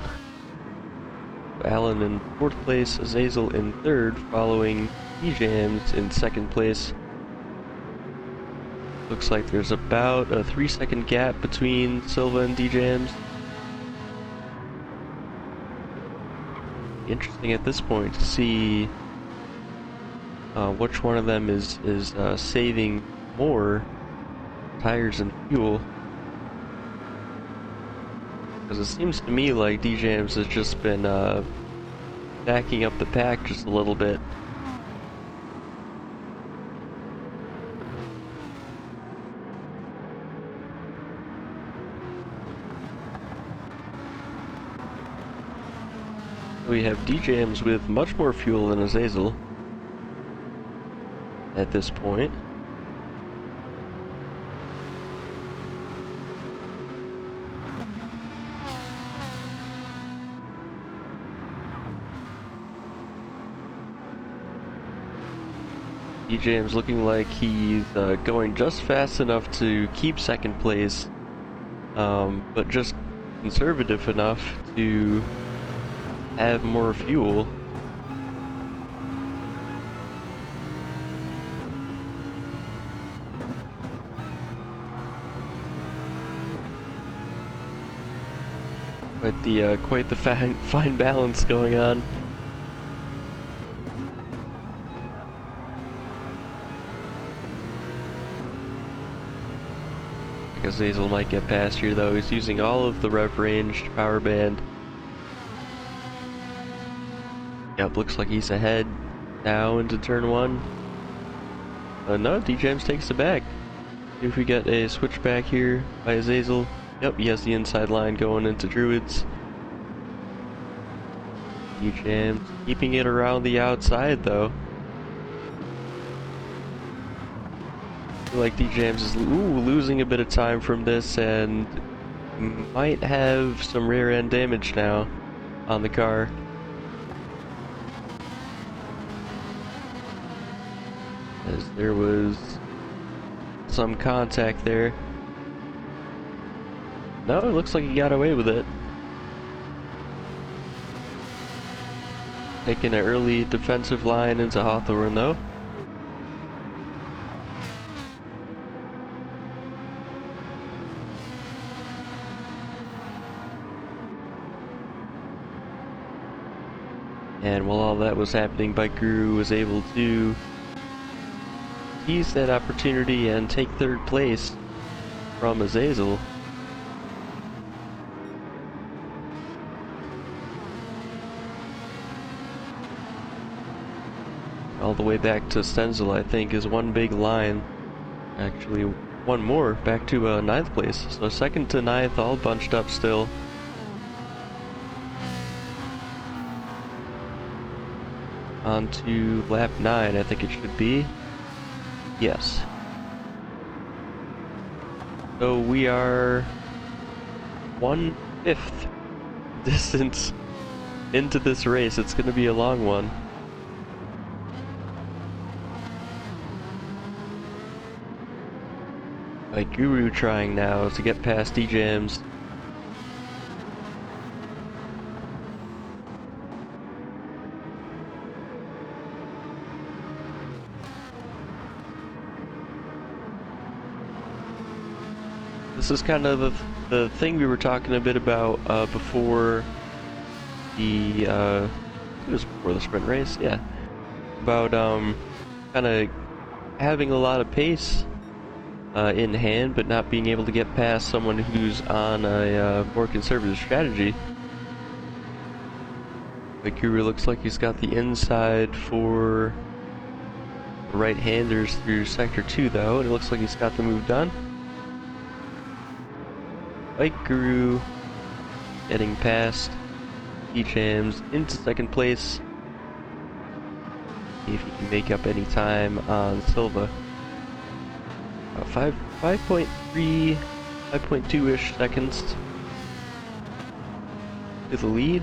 Allen in 4th place, Azazel in 3rd, following D-Jams in 2nd place. Looks like there's about a 3-second gap between Silva and D-Jams. Interesting at this point to see which one of them is saving more tires and fuel. Because it seems to me like DJMs has just been backing up the pack just a little bit. We have DJMs with much more fuel than Azazel at this point. DJM's looking like he's going just fast enough to keep second place, but just conservative enough to have more fuel. Quite the fine balance going on. I guess Azazel might get past here though. He's using all of the rev range power band. Yep, looks like he's ahead now into turn one. No, DJMs takes it back. If we get a switchback here by Azazel. Yep, he has the inside line going into Druids. DJMs keeping it around the outside though. I feel like DJMs is losing a bit of time from this and might have some rear end damage now on the car. As there was some contact there. No, it looks like he got away with it. Taking an early defensive line into Hawthorne though. And while all that was happening, Bike Guru was able to seize that opportunity and take third place from Azazel. All the way back to Stenzel, I think, is one big line. Actually, one more back to 9th place. So 2nd to 9th, all bunched up still. On to lap 9, I think it should be. Yes. So we are 1/5 distance into this race. It's going to be a long one. Like Guru trying now to get past DJMs. This is kind of the thing we were talking a bit about before the it was before the sprint race, yeah. About kind of having a lot of pace in hand, but not being able to get past someone who's on a more conservative strategy. But Guru looks like he's got the inside for right-handers through Sector 2 though, and it looks like he's got the move done. Bike Guru getting past DJMs into 2nd place. See if he can make up any time on Silva. 5.3, 5.2-ish seconds to the lead.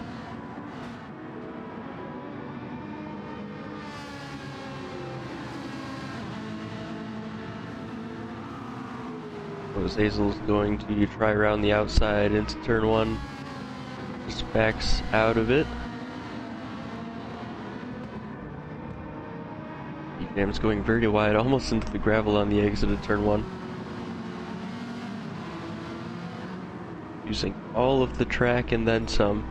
Azazel's going to try around the outside into turn 1. Just backs out of it. DJM's going very wide, almost into the gravel on the exit of turn 1. Using all of the track and then some.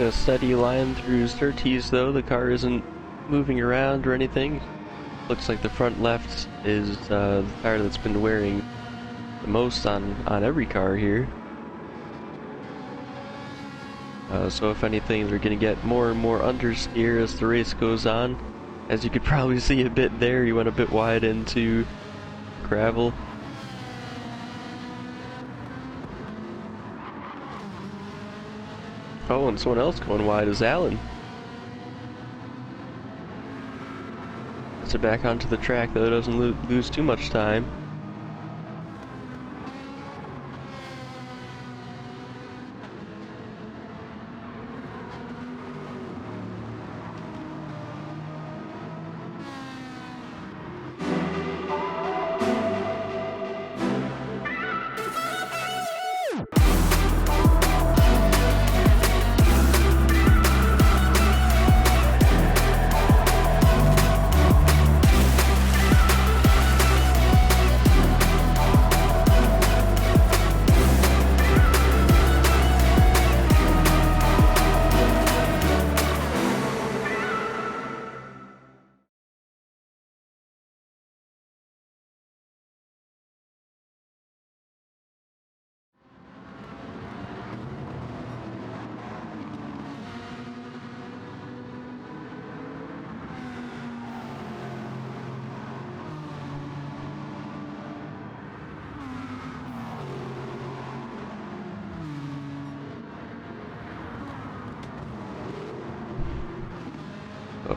a steady line through Surtees though. The car isn't moving around or anything. Looks like the front left is the tire that's been wearing the most on every car here. So if anything, they're going to get more and more understeer as the race goes on. As you could probably see a bit there, he went a bit wide into gravel. Oh, and someone else going wide is Alan. Gets it back onto the track though, doesn't lose too much time.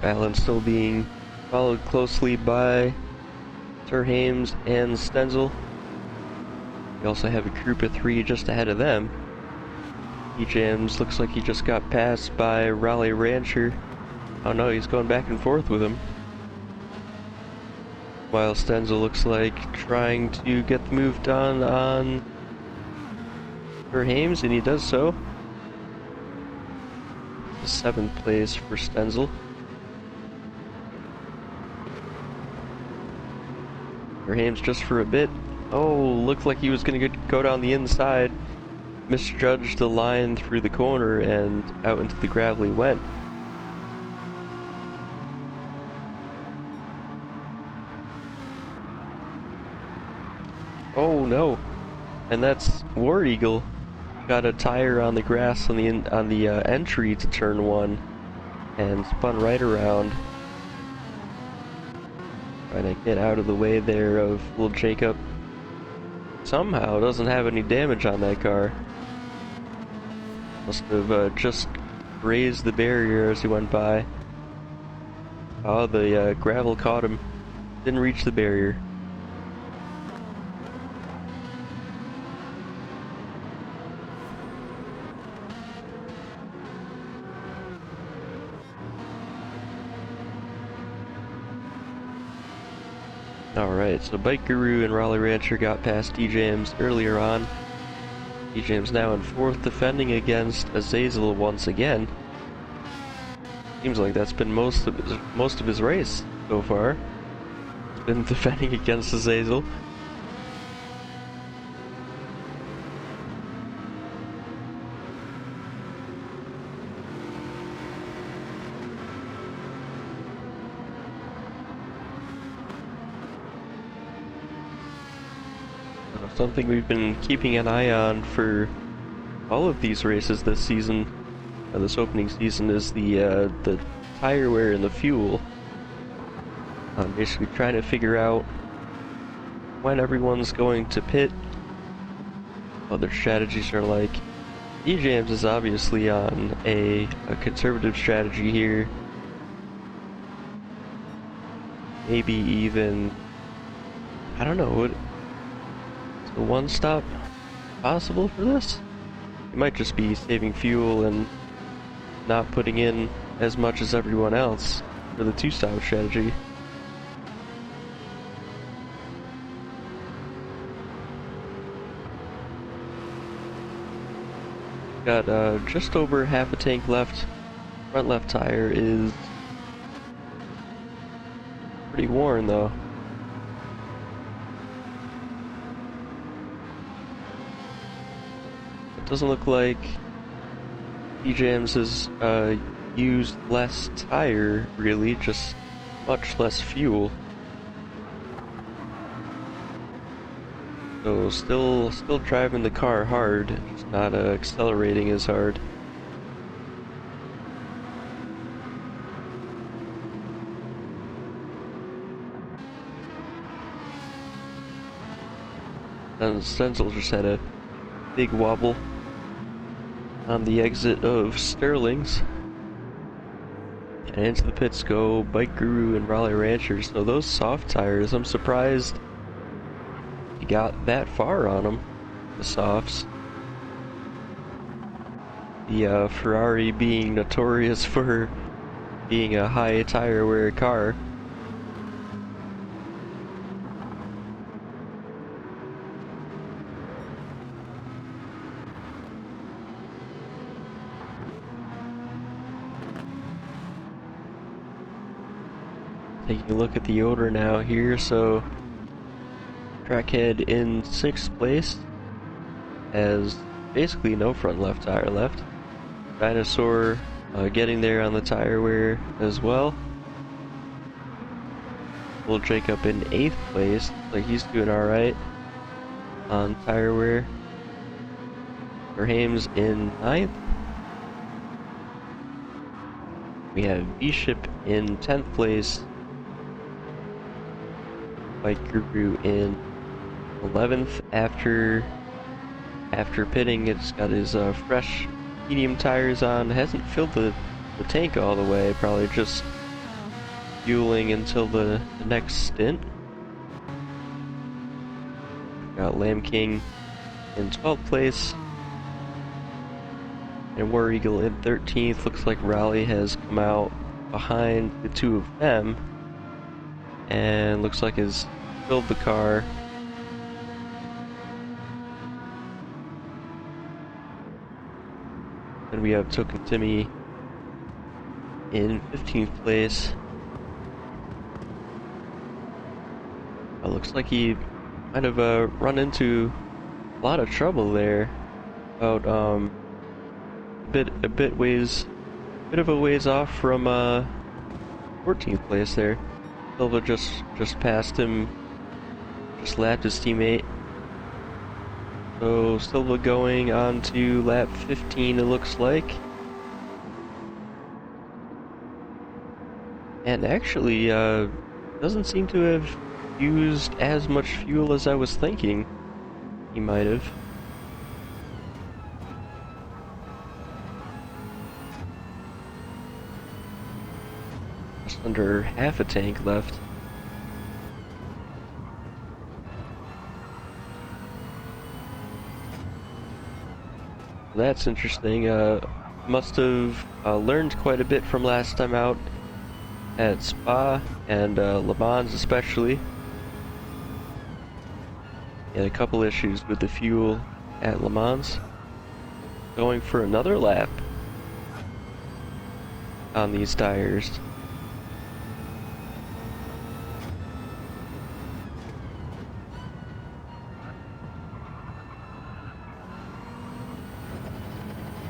Alan still being followed closely by Terhames and Stenzel. We also have a group of 3 just ahead of them. E-Jams looks like he just got passed by Raleigh Rancher. Oh no, he's going back and forth with him. While Stenzel looks like trying to get the move done on Terhames, and he does so. The 7th place for Stenzel. Terhames just for a bit. Oh, looked like he was going to go down the inside. Misjudged the line through the corner and out into the gravel he went. Oh no! And that's War Eagle. Got a tire on the grass on the entry to turn 1 and spun right around. Trying to get out of the way there of little Jacob. Somehow doesn't have any damage on that car. Must have just grazed the barrier as he went by. Oh, the gravel caught him. Didn't reach the barrier. Alright, so Bike Guru and Raleigh Rancher got past D-Jams earlier on. D-Jams now in 4th, defending against Azazel once again. Seems like that's been most of his race so far. He's been defending against Azazel. Something we've been keeping an eye on for all of these races this season, this opening season, is the tire wear and the fuel. Basically trying to figure out when everyone's going to pit, what their strategies are like. E-Jams is obviously on a conservative strategy here. Maybe even, I don't know, the one stop possible for this? It might just be saving fuel and not putting in as much as everyone else for the 2-stop strategy. Got just over half a tank left. Front left tire is pretty worn though. Doesn't look like DJMs has used less tire, really, just much less fuel. So still driving the car hard, just not accelerating as hard. And Stenzel just had a big wobble on the exit of Sterling's. And into the pits go Bike Guru and Raleigh Ranchers. So those soft tires, I'm surprised he got that far on them, the softs. The Ferrari being notorious for being a high tire wear car. Taking a look at the order now here, so Trackhead in 6th place has basically no front left tire left. Dinosaur getting there on the tire wear as well. Will Jacob in 8th place, like he's doing alright on tire wear. Verhames in 9th. We have Bishop in 10th place. Bike Guru in 11th after pitting. It's got his fresh medium tires on. Hasn't filled the tank all the way, probably just fueling until the next stint. Got Lamb King in 12th place and War Eagle in 13th. Looks like Raleigh has come out behind the two of them and looks like has filled the car. And we have Token Timmy in 15th place. Looks like he might have run into a lot of trouble there. About a bit of a ways off from 14th place there. Silva just passed him, just lapped his teammate. So Silva going on to lap 15, it looks like. And actually, doesn't seem to have used as much fuel as I was thinking he might have. Just under half a tank left. That's interesting. Must have learned quite a bit from last time out at Spa and Le Mans especially. Had a couple issues with the fuel at Le Mans. Going for another lap on these tires.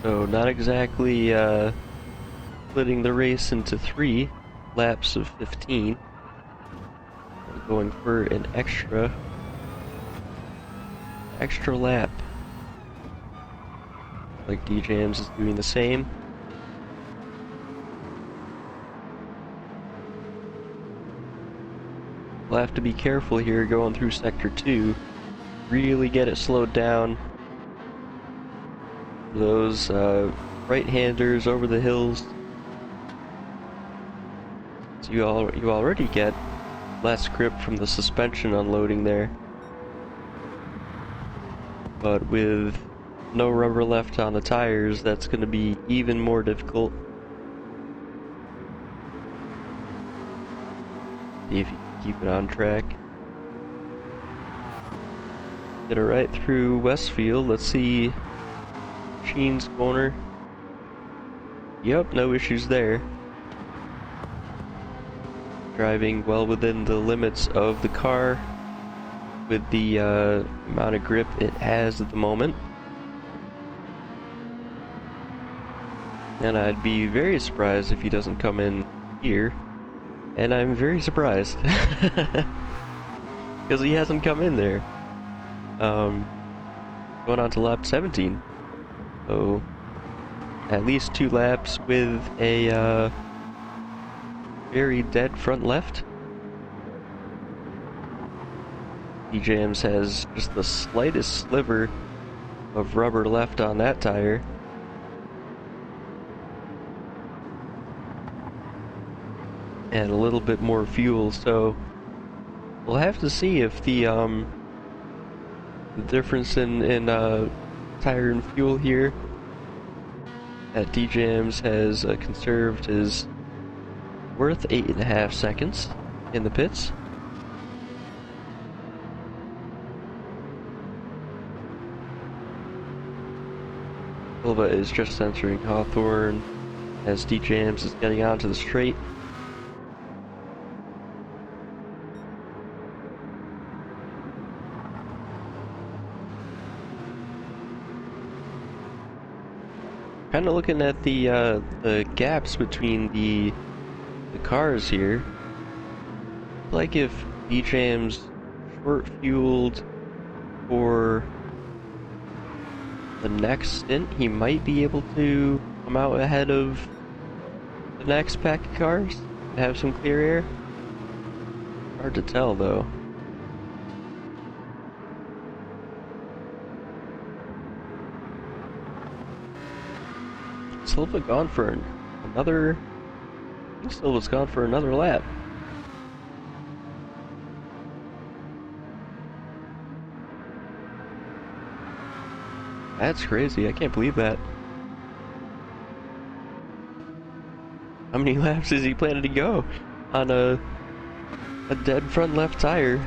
So not exactly splitting the race into 3 laps of 15. Going for an extra lap. Like DJMs is doing the same. We'll have to be careful here going through sector 2. Really get it slowed down. Those right-handers over the hills. So you already get less grip from the suspension unloading there. But with no rubber left on the tires, that's going to be even more difficult. See if you can keep it on track. Get it right through Westfield. Let's see Sheen's corner. Yep, no issues there. Driving well within the limits of the car with the amount of grip it has at the moment. and I'd be very surprised if he doesn't come in here. And I'm very surprised because he hasn't come in there. Going on to lap 17, so at least 2 laps with a very dead front left. DJMs has just the slightest sliver of rubber left on that tire. And a little bit more fuel, so we'll have to see if the difference in tire and fuel here at DJMs has conserved is worth 8.5 seconds in the pits. Silva is just entering Hawthorne as DJMs is getting onto the straight. Kind of looking at the gaps between the cars here. Like if DJM's short fueled for the next stint, he might be able to come out ahead of the next pack of cars and have some clear air. Hard to tell though. Silva gone for another. I think Silva's gone for another lap. That's crazy. I can't believe that. How many laps is he planning to go on a dead front left tire?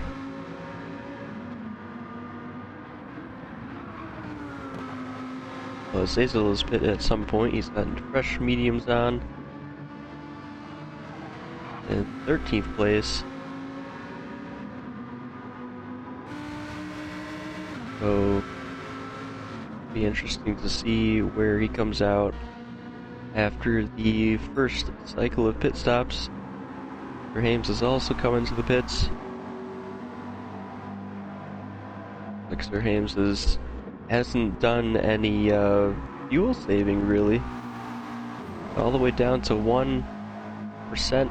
Zazel is pit at some point. He's gotten fresh mediums on. In 13th place. So, be interesting to see where he comes out after the first cycle of pit stops. Hames has also come into the pits. Sir Hames hasn't done any fuel saving really. All the way down to 1%.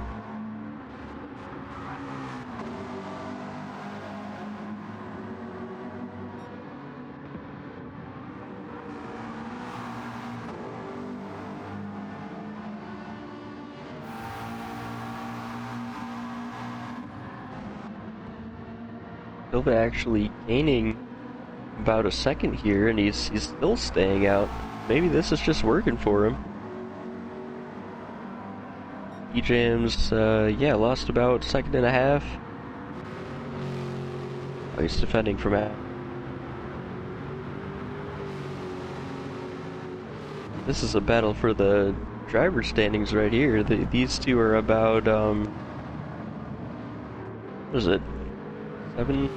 Silva actually gaining about a second here, and he's still staying out. Maybe this is just working for him. DJM's, yeah, lost about a second and a half. Oh, he's defending from out. This is a battle for the driver standings right here. These two are about, what is it? 7?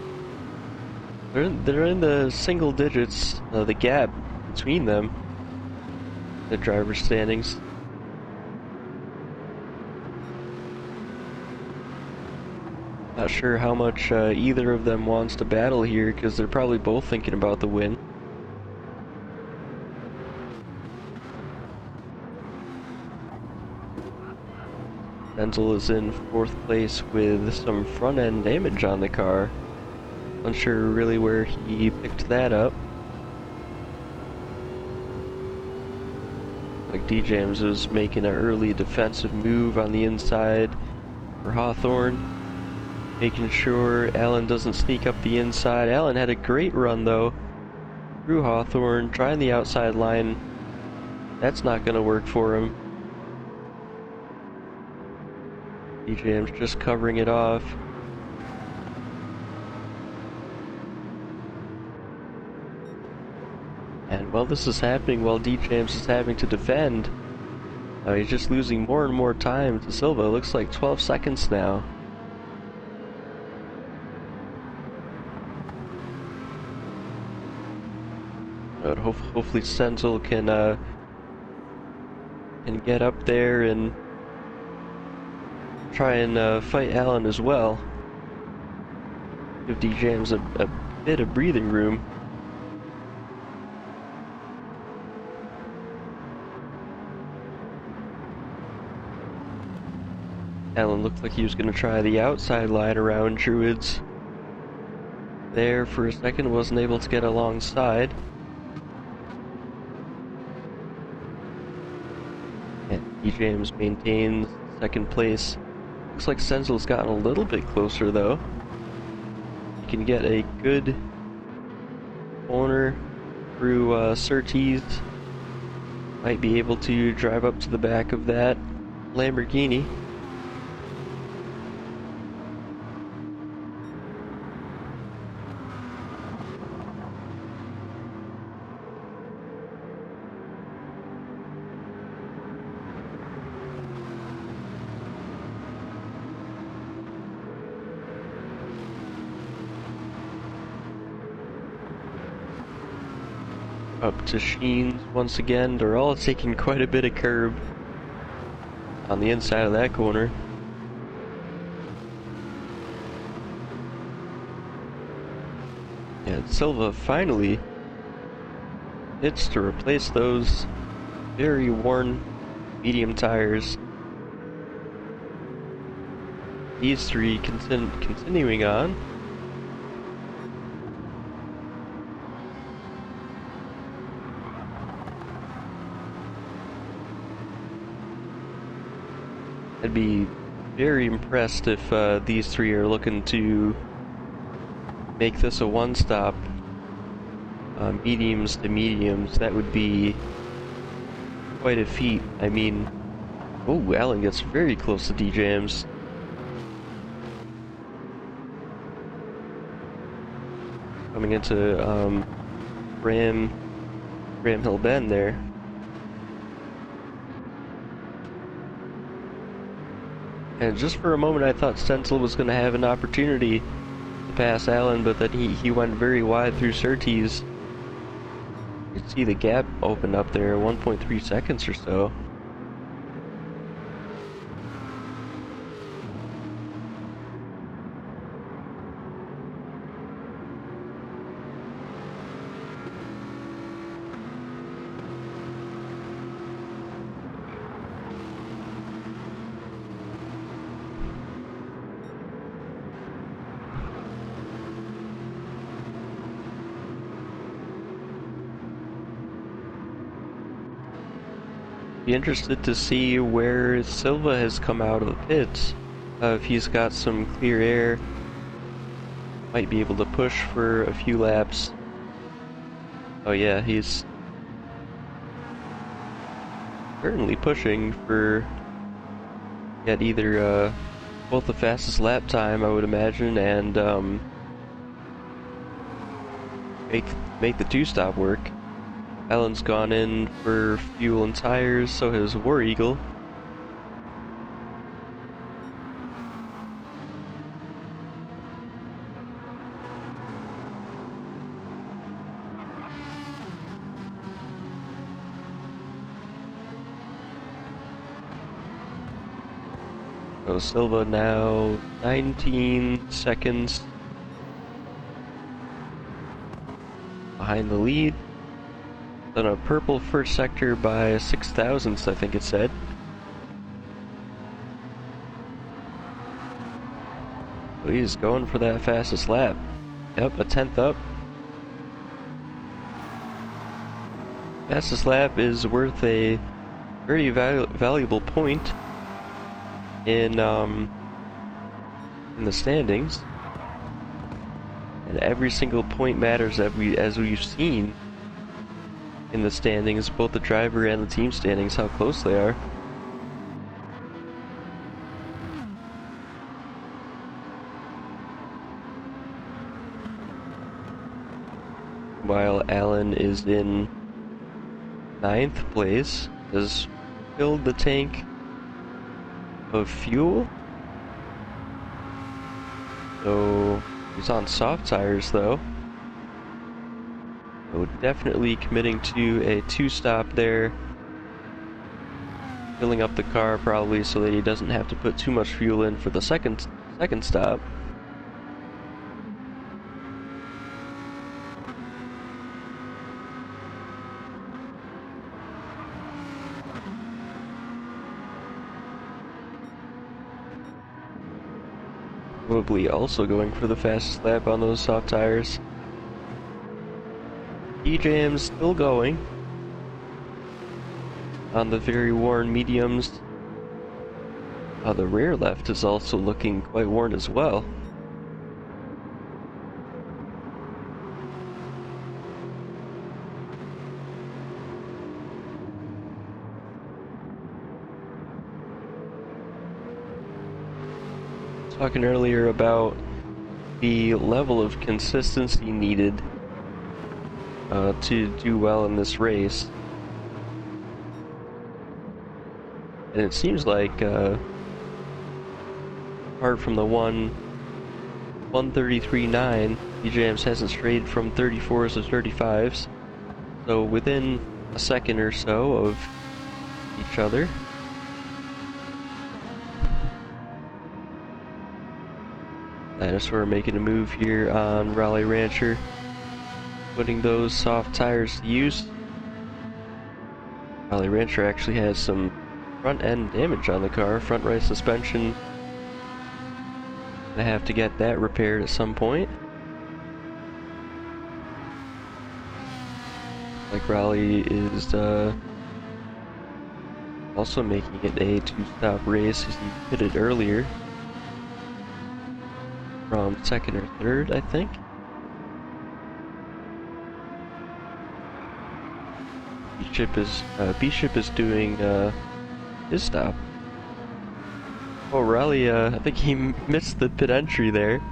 They're in the single digits, the gap between them, the driver's standings. Not sure how much either of them wants to battle here, because they're probably both thinking about the win. Denzel is in 4th place with some front end damage on the car. Unsure really where he picked that up. Like DJMs was making an early defensive move on the inside for Hawthorne, making sure Allen doesn't sneak up the inside. Allen had a great run though through Hawthorne, trying the outside line. That's not going to work for him. DJM's just covering it off. And while this is happening, while DJMs is having to defend, he's just losing more and more time to Silva. It looks like 12 seconds now. But hopefully Senzel can can get up there and try and fight Alan as well. Give D-Jams a bit of breathing room. Alan looked like he was going to try the outside line around Druids. There for a second, wasn't able to get alongside. And D-Jams maintains second place. Looks like Senzel's gotten a little bit closer though. He can get a good corner through Surtees. Might be able to drive up to the back of that Lamborghini. Up to Sheens once again. They're all taking quite a bit of curb on the inside of that corner. And Silva finally hits to replace those very worn medium tires. These three continuing on. I'd be very impressed if these three are looking to make this a one-stop, mediums to mediums. That would be quite a feat. I mean, oh, Alan gets very close to D-Jams. Coming into Ram Hill Bend there. And just for a moment I thought Senzel was going to have an opportunity to pass Alan, but then he went very wide through Surtees. You can see the gap open up there, 1.3 seconds or so. Be interested to see where Silva has come out of the pits. If he's got some clear air, might be able to push for a few laps. Oh yeah, he's certainly pushing for get either both the fastest lap time, I would imagine, and make the two-stop work. Alan's gone in for fuel and tires, so has War Eagle. So Silva now 19 seconds behind the lead. Done a purple first sector by 6 thousandths, I think it said. So he's going for that fastest lap. Yep, a 10th up. Fastest lap is worth a very valuable point in the standings, and every single point matters as we've seen in the standings, both the driver and the team standings, how close they are. While Alan is in 9th place, has filled the tank of fuel. So he's on soft tires though. So definitely committing to a two-stop there. filling up the car probably so that he doesn't have to put too much fuel in for the second stop. Probably also going for the fastest lap on those soft tires. DJM's still going on the very worn mediums. The rear left is also looking quite worn as well. Talking earlier about the level of consistency needed to do well in this race. And it seems like apart from the 133.9, DJM's hasn't strayed from 34s to 35s. So within a second or so of each other. Dinosaur making a move here on Raleigh Rancher, putting those soft tires to use. Raleigh Rancher actually has some front end damage on the car, front right suspension. Gonna have to get that repaired at some point. Like Raleigh is also making it a two-stop race as he pitted earlier. From second or third, I think. B-Ship is doing his stop. Oh, Raleigh, I think he missed the pit entry there.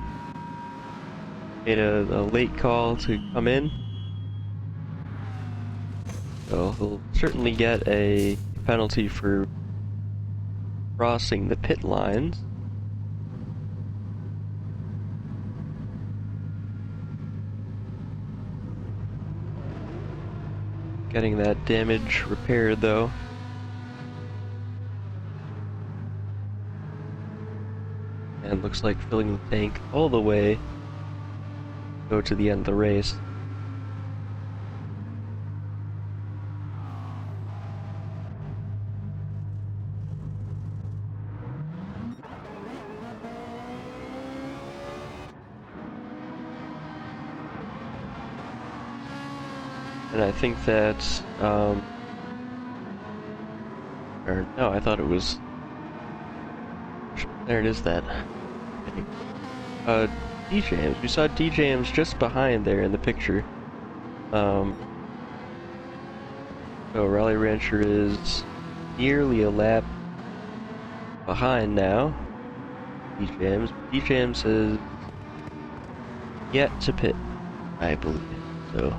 Made a late call to come in. So he'll certainly get a penalty for crossing the pit lines. Getting that damage repaired though. And looks like filling the tank all the way to go to the end of the race. And I think that, or no, I thought it was, there it is that, DJM's, we saw DJM's just behind there in the picture. So Raleigh Rancher is nearly a lap behind now. DJM's is yet to pit, I believe, so.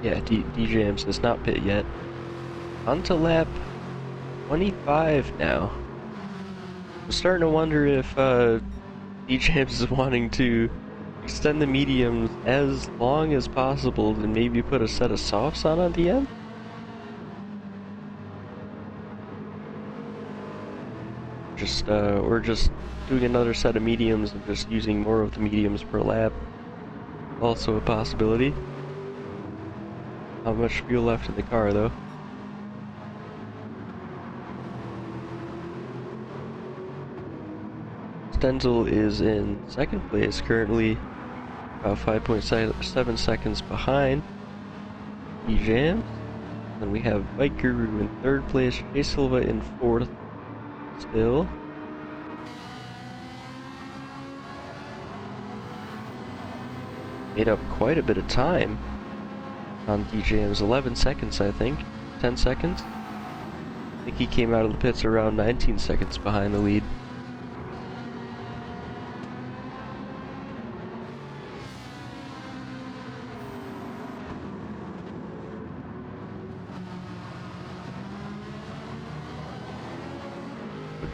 Yeah, DJM's does not pit yet. On to lap 25 now. I'm starting to wonder if DJM's is wanting to extend the mediums as long as possible and maybe put a set of softs on at the end. Or just doing another set of mediums and just using more of the mediums per lap. Also a possibility. Not much fuel left in the car though. Stenzel is in second place currently, about 5.7 seconds behind DJM's. Then we have Bike Guru in third place, Jay Silva in fourth still. Made up quite a bit of time on DJM's, 11 seconds I think, 10 seconds. I think he came out of the pits around 19 seconds behind the lead.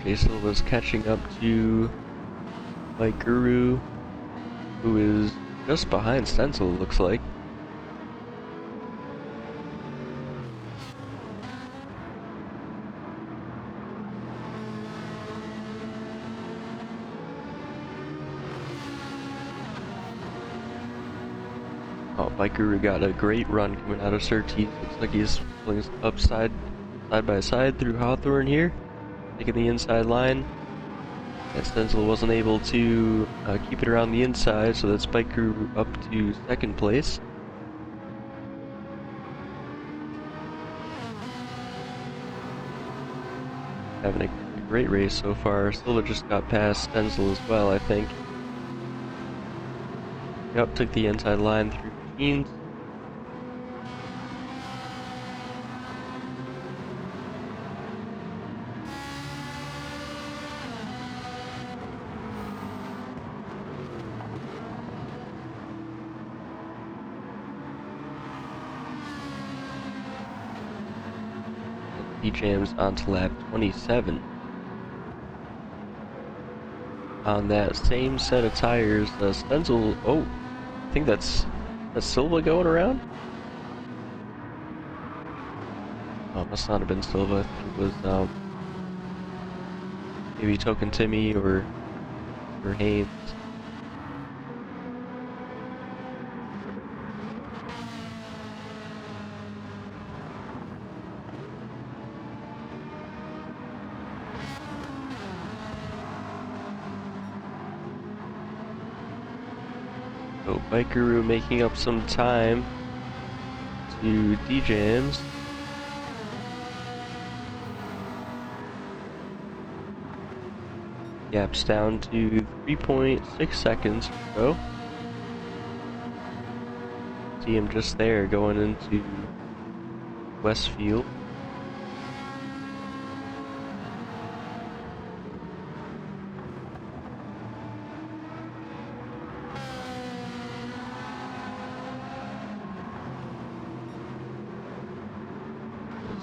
Jay Silva's catching up to Bike Guru, who is just behind Stencil, it looks like. Oh, Bike Guru got a great run coming out of Surtees. Looks like he's pulling up side by side through Hawthorne here, taking the inside line. And Stencil wasn't able to keep it around the inside, so that's Bike Guru up to second place. Having a great race so far. Silva just got past Stencil as well, I think. Yep, took the inside line through Machines. Jams onto lap 27. On that same set of tires, Stencil, oh, I think that's Silva going around? Oh, it must not have been Silva. I think it was maybe Token Timmy or Haynes. So Bike Guru making up some time to D-Jams. Gap's down to 3.6 seconds or so. See him just there going into Westfield.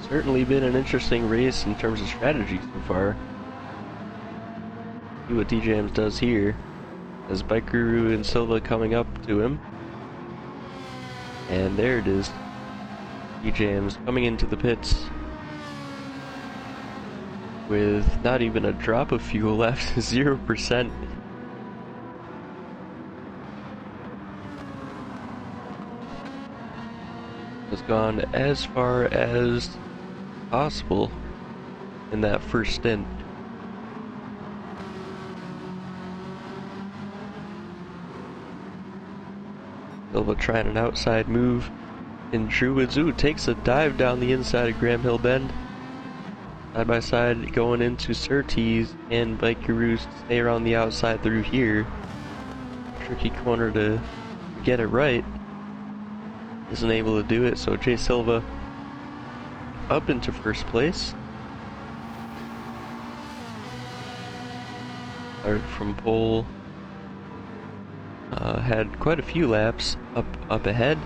Certainly been an interesting race in terms of strategy so far. See what D-Jams does here. As Bike Guru and Silva coming up to him. And there it is. D-Jams coming into the pits with not even a drop of fuel left, 0%. Has gone as far as possible in that first stint. Silva trying an outside move in Druids. Ooh, takes a dive down the inside of Graham Hill Bend. Side by side going into Surtees, and Bike Gurus stay around the outside through here. Tricky corner to get it right. Isn't able to do it, so Jay Silva up into first place. Started from pole. Had quite a few laps up ahead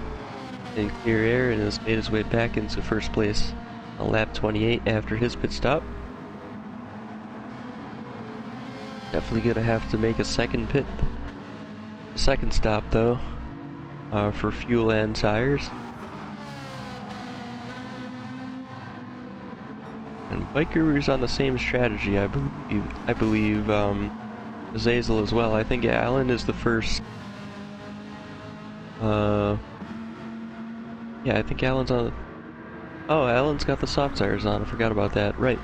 in clear air and has made his way back into first place on lap 28 after his pit stop. Definitely gonna have to make a second stop though, for fuel and tires. And Bike Guru's on the same strategy, I believe Zazel as well. I think Alan is the first. Yeah, I think Alan's on. Oh, Alan's got the soft tires on. I forgot about that. Right.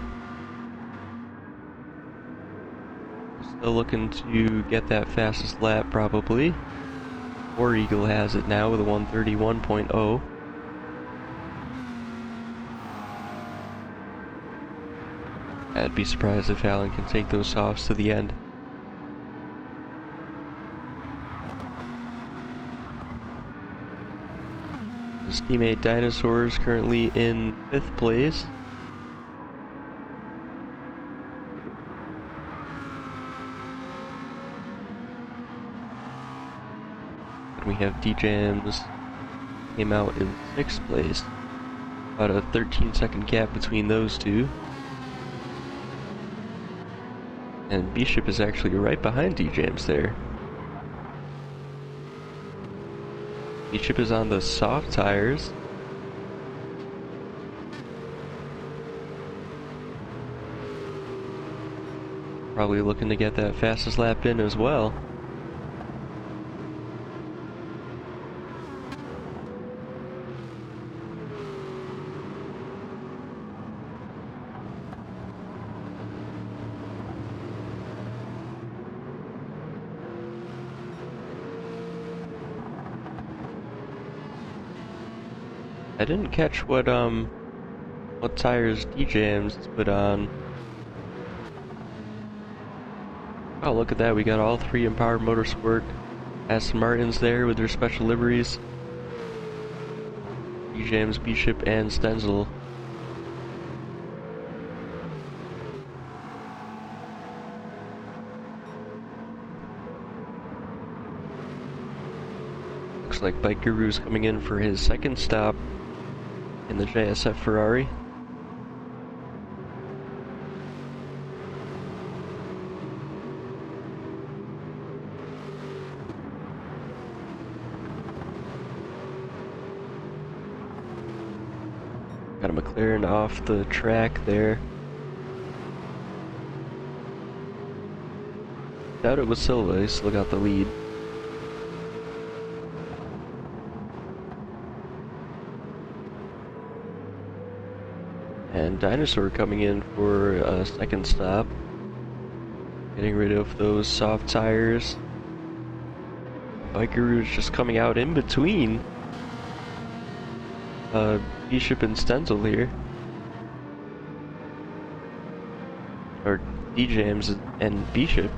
Still looking to get that fastest lap, probably. War Eagle has it now with a 131.0. I'd be surprised if Alan can take those softs to the end. His teammate Dinosaurs currently in 5th place. And we have D-Jams came out in 6th place. About a 13-second gap between those two. And Bishop is actually right behind D-Jams there. Bishop is on the soft tires. Probably looking to get that fastest lap in as well. I didn't catch what tires D-Jams put on. Oh, look at that, we got all three Empowered Motorsport Aston Martins there with their special liveries. D-Jams, Bishop, and Stenzel. Looks like Bike Guru's coming in for his second stop in the JSF Ferrari. Got a McLaren off the track there. Doubt it was Silva, he still got the lead. And Dinosaur coming in for a second stop. Getting rid of those soft tires. Bike Guru is just coming out in between Bishop and Stenzel here. Or D-Jams and Bishop.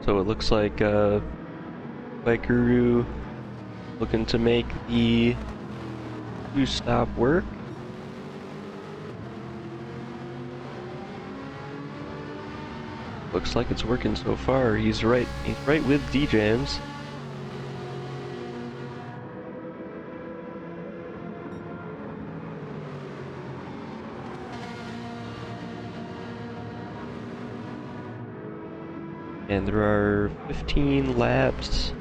So it looks like Bike Guru looking to make the two-stop work. Looks like it's working so far. He's right with D-Jams. And there are 15 laps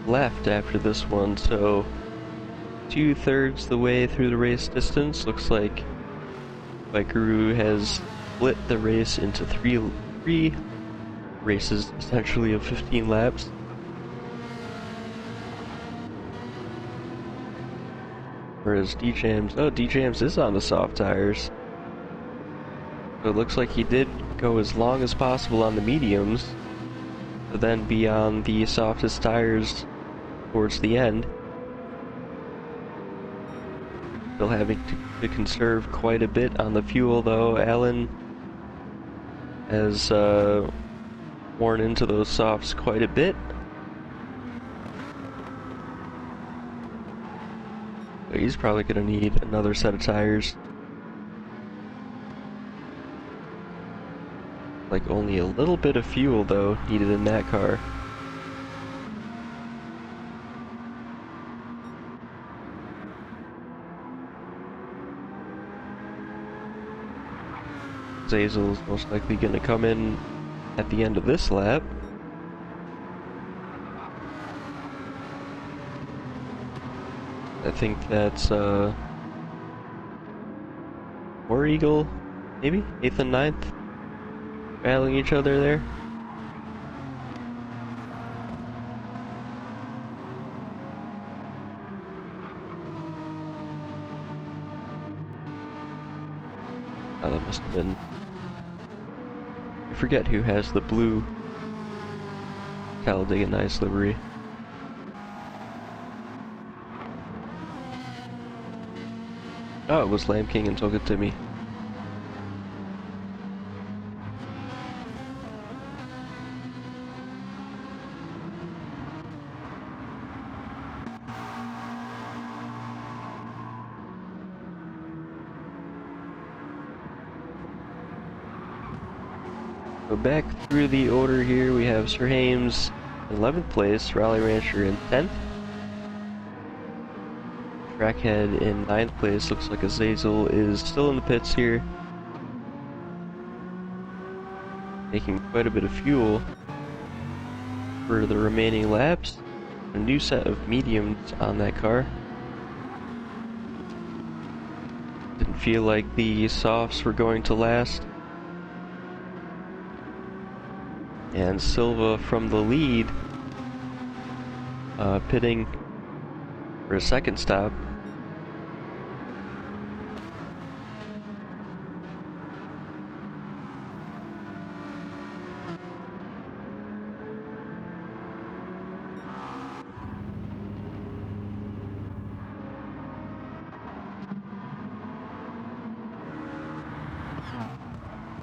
left after this one, so 2/3 the way through the race distance. Looks like Bike Guru has split the race into three races, essentially, of 15 laps. Whereas D-Jams is on the soft tires. So it looks like he did go as long as possible on the mediums, but then be on the softest tires towards the end. Still having to conserve quite a bit on the fuel though. Alan has worn into those softs quite a bit. So he's probably going to need another set of tires. Like only a little bit of fuel though needed in that car. Zazel is most likely going to come in at the end of this lap. I think that's War Eagle, maybe? 8th and 9th? Battling each other there. Oh, that must have been... I forget who has the blue Talladega Nights livery. Oh, it was Lamb King and Toka Timmy. So back through the order here, we have Sir Hames 11th place, Rally Rancher in 10th. Trackhead in 9th place. Looks like Azazel is still in the pits here, making quite a bit of fuel for the remaining laps. A new set of mediums on that car. Didn't feel like the softs were going to last. And Silva from the lead, pitting for a second stop.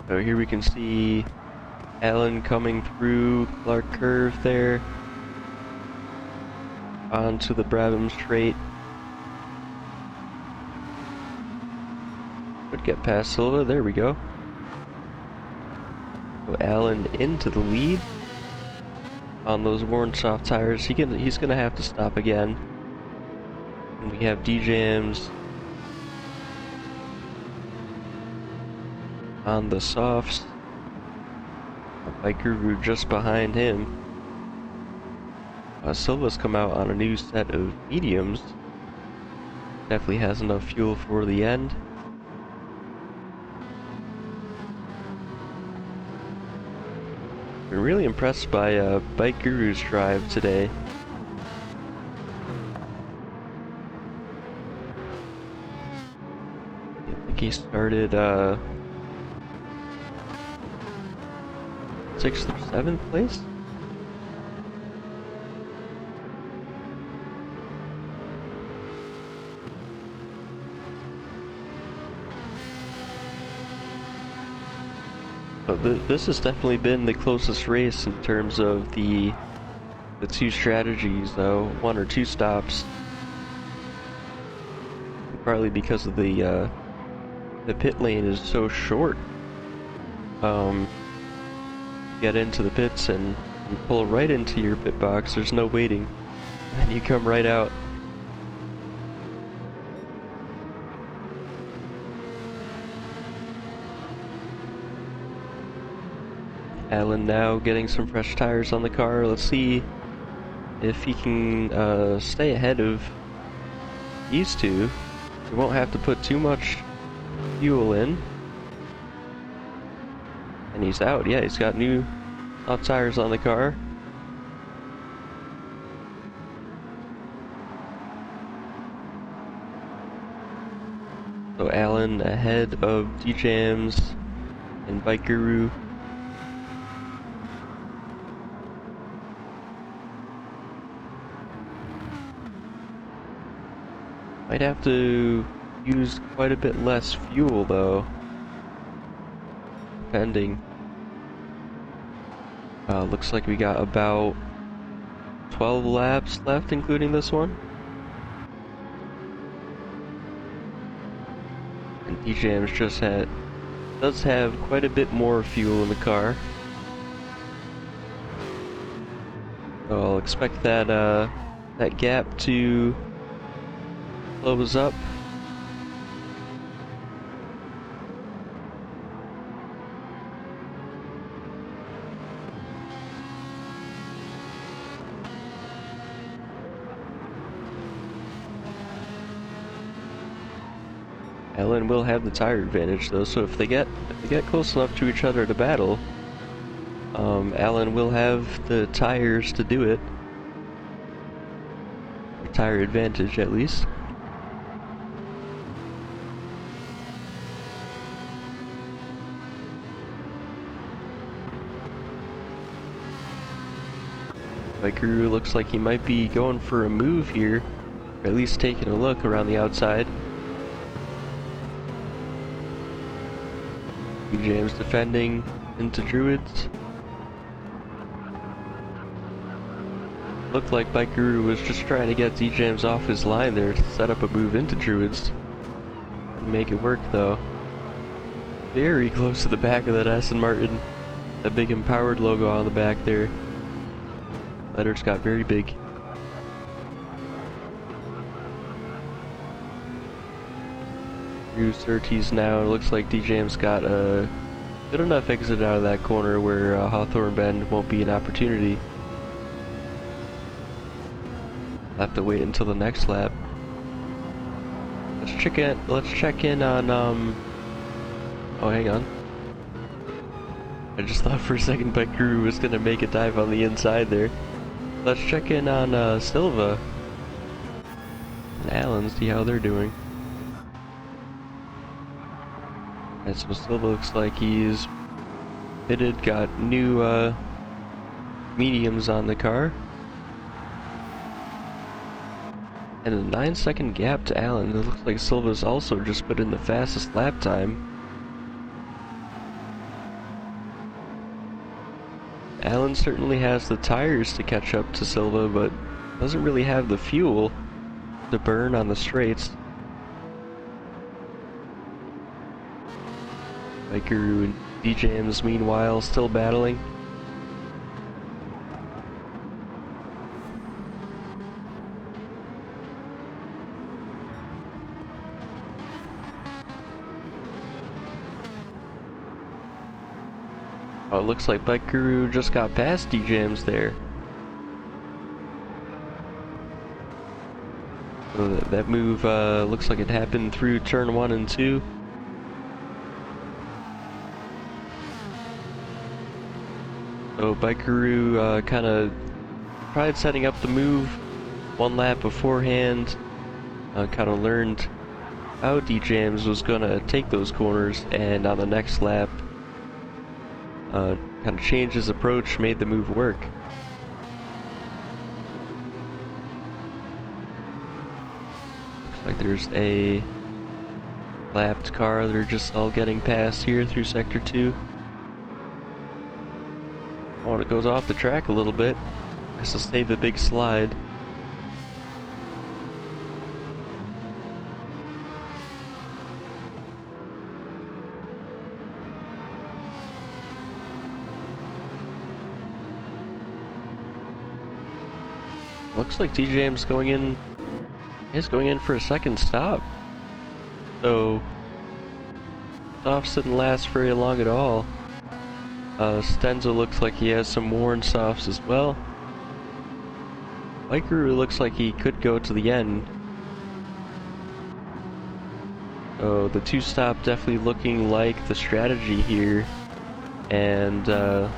So here we can see Alan coming through Clark Curve there onto the Brabham Straight. Would get past Silva. There we go. So Alan into the lead on those worn soft tires. He's gonna have to stop again. And we have DJMs on the softs. Bike Guru just behind him. Silva's come out on a new set of mediums. Definitely has enough fuel for the end. Been really impressed by Bike Guru's drive today. I think he started 6th or 7th place? But this has definitely been the closest race in terms of the two strategies, though. 1 or 2 stops. Partly because of the pit lane is so short. Get into the pits and you pull right into your pit box. There's no waiting, and you come right out. Alan now getting some fresh tires on the car. Let's see if he can stay ahead of these two. He won't have to put too much fuel in. And he's out. Yeah, he's got new soft tires on the car. So Alan ahead of DJMs and Bike Guru. Might have to use quite a bit less fuel though. Depending. Looks like we got about 12 laps left, including this one. And DJM's does have quite a bit more fuel in the car. So I'll expect that that gap to close up. Alan will have the tire advantage though, so if they get close enough to each other to battle, Alan will have the tires to do it. The tire advantage at least. Bike Guru looks like he might be going for a move here, or at least taking a look around the outside. James defending into Druids. Looked like Bike Guru was just trying to get DJMs off his line there to set up a move into Druids. Didn't make it work though. Very close to the back of that Aston Martin. That big Empowered logo on the back there. Letters got very big. Through Surtees now. It looks like DJM's got a good enough exit out of that corner where Hawthorne Bend won't be an opportunity. I'll have to wait until the next lap. Let's check in on oh, hang on. I just thought for a second Bike Guru was gonna make a dive on the inside there. Let's check in on Silva and Allen, see how they're doing. And so Silva looks like he's fitted, got new mediums on the car. And a 9-second gap to Allen. It looks like Silva's also just put in the fastest lap time. Allen certainly has the tires to catch up to Silva, but doesn't really have the fuel to burn on the straights. Bike Guru and DJM's meanwhile still battling. Oh, it looks like Bike Guru just got past DJM's there. So that move looks like it happened through turn 1 and 2. So Bike Guru kind of tried setting up the move one lap beforehand, kind of learned how DJM's was gonna take those corners, and on the next lap kind of changed his approach, made the move work. Looks like there's a lapped car. They're just all getting past here through Sector 2. Oh, it goes off the track a little bit. Has to save the big slide. Looks like DJM's going in. He's going in for a second stop. So softs didn't last very long at all. Stenzel looks like he has some worn softs as well. Bike Guru looks like he could go to the end. So the two-stop definitely looking like the strategy here. And the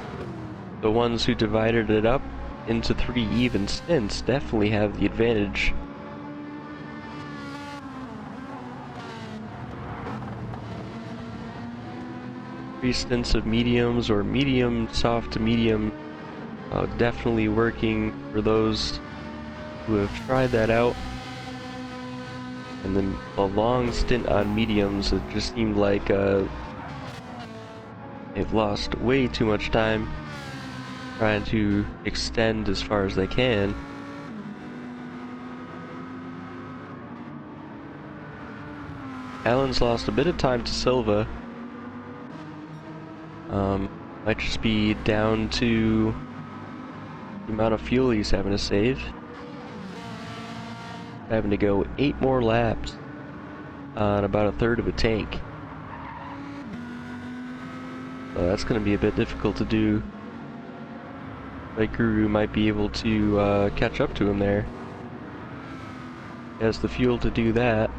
ones who divided it up into 3 even stints definitely have the advantage. Three stints of mediums or medium soft to medium, definitely working for those who have tried that out. And then a long stint on mediums, it just seemed like they've lost way too much time trying to extend as far as they can. Allen's lost a bit of time to Silva. Might just be down to the amount of fuel he's having to save. Having to go 8 more laps on about 1/3 of a tank. So that's going to be a bit difficult to do. Bike Guru might be able to catch up to him there. He has the fuel to do that.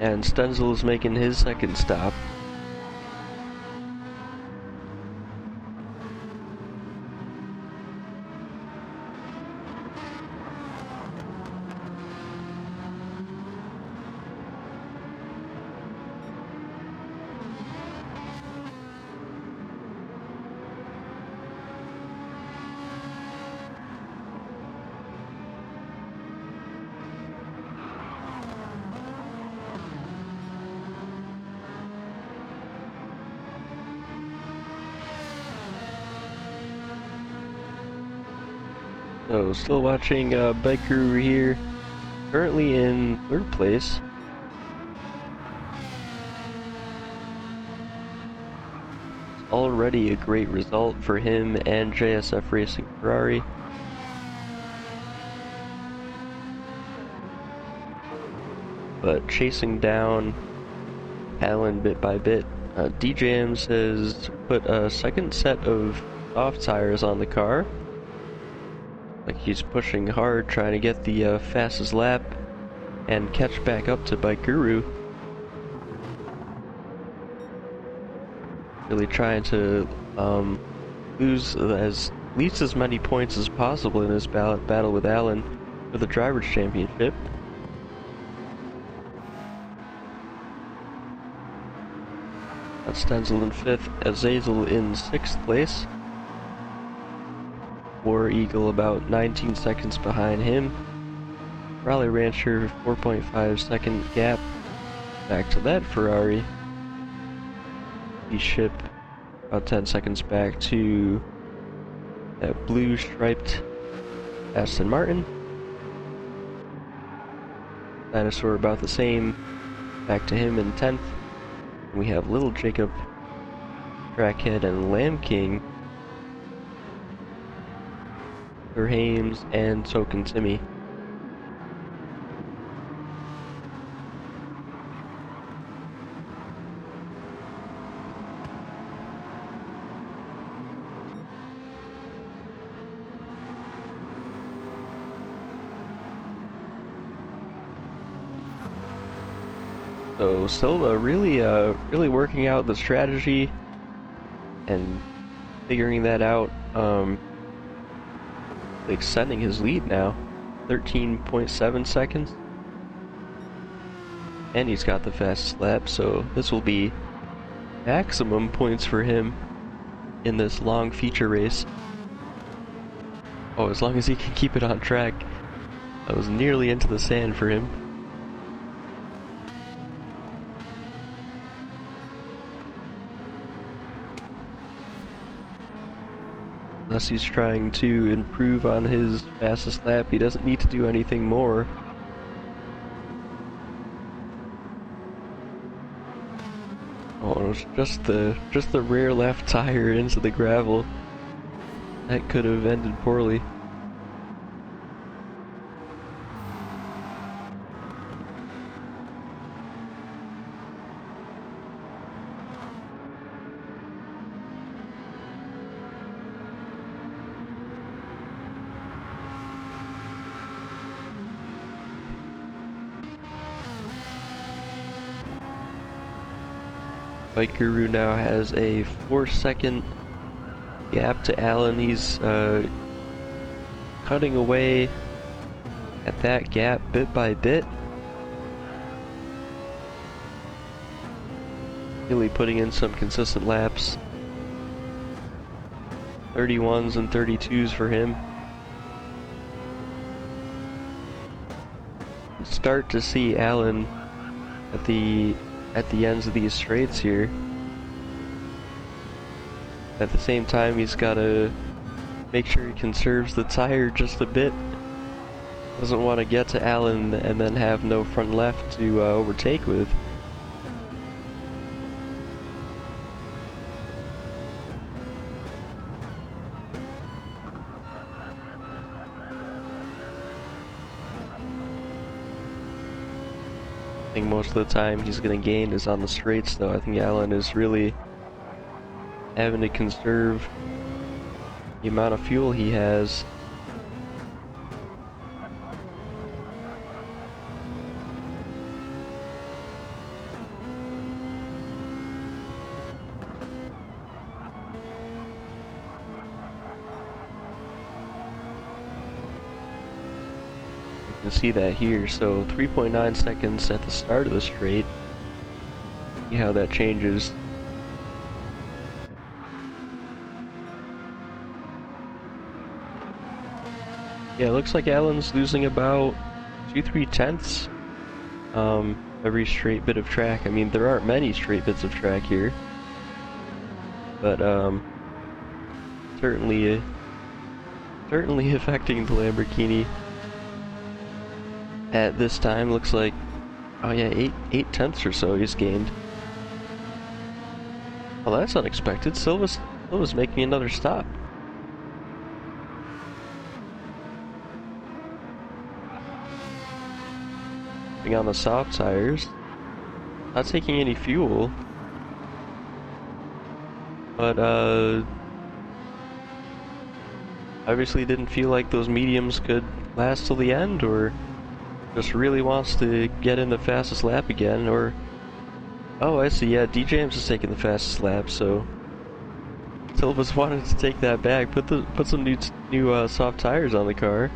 And Stenzel is making his second stop. So, still watching Bike Guru here, currently in 3rd place. already a great result for him and JSF Racing Ferrari. But chasing down Alan bit by bit, DJMs has put a second set of soft tires on the car. Like he's pushing hard, trying to get the fastest lap and catch back up to Bike Guru. Really trying to lose at least as many points as possible in this battle with Alan for the Drivers' Championship. That's Stenzel in 5th, Azazel in 6th place. War Eagle about 19 seconds behind him. Raleigh Rancher 4.5 second gap back to that Ferrari. Ship about 10 seconds back to that blue striped Aston Martin. Dinosaur about the same, back to him in 10th. We have Little Jacob, Trackhead, and Lamb King, Hames, and Token Timmy. So still really working out the strategy and figuring that out. Extending his lead now, 13.7 seconds. And he's got the fastest lap, so this will be maximum points for him in this long feature race. Oh, as long as he can keep it on track. That was nearly into the sand for him. Unless he's trying to improve on his fastest lap, he doesn't need to do anything more. Oh, it was just the rear left tire into the gravel. That could have ended poorly. Bike Guru now has a 4-second gap to Alan. He's cutting away at that gap bit by bit. Really putting in some consistent laps. 31s and 32s for him. Start to see Alan at the ends of these straights here. At the same time, he's got to make sure he conserves the tire just a bit. Doesn't want to get to Alan and then have no front left to overtake with. I think most of the time he's going to gain is on the straights, though. I think Alan is really having to conserve the amount of fuel he has. You can see that here, so 3.9 seconds at the start of the straight. See how that changes. Yeah, it looks like Alan's losing about 2-3 tenths every straight bit of track. I mean, there aren't many straight bits of track here, but certainly affecting the Lamborghini at this time. Looks like, oh yeah, 8 tenths or so he's gained. Well, that's unexpected. Silva's making another stop. Being on the soft tires. Not taking any fuel. But, obviously didn't feel like those mediums could last till the end, or just really wants to get in the fastest lap again, or... Oh, I see, yeah, DJM's is taking the fastest lap, so... Silva's wanted to take that back, put some new soft tires on the car.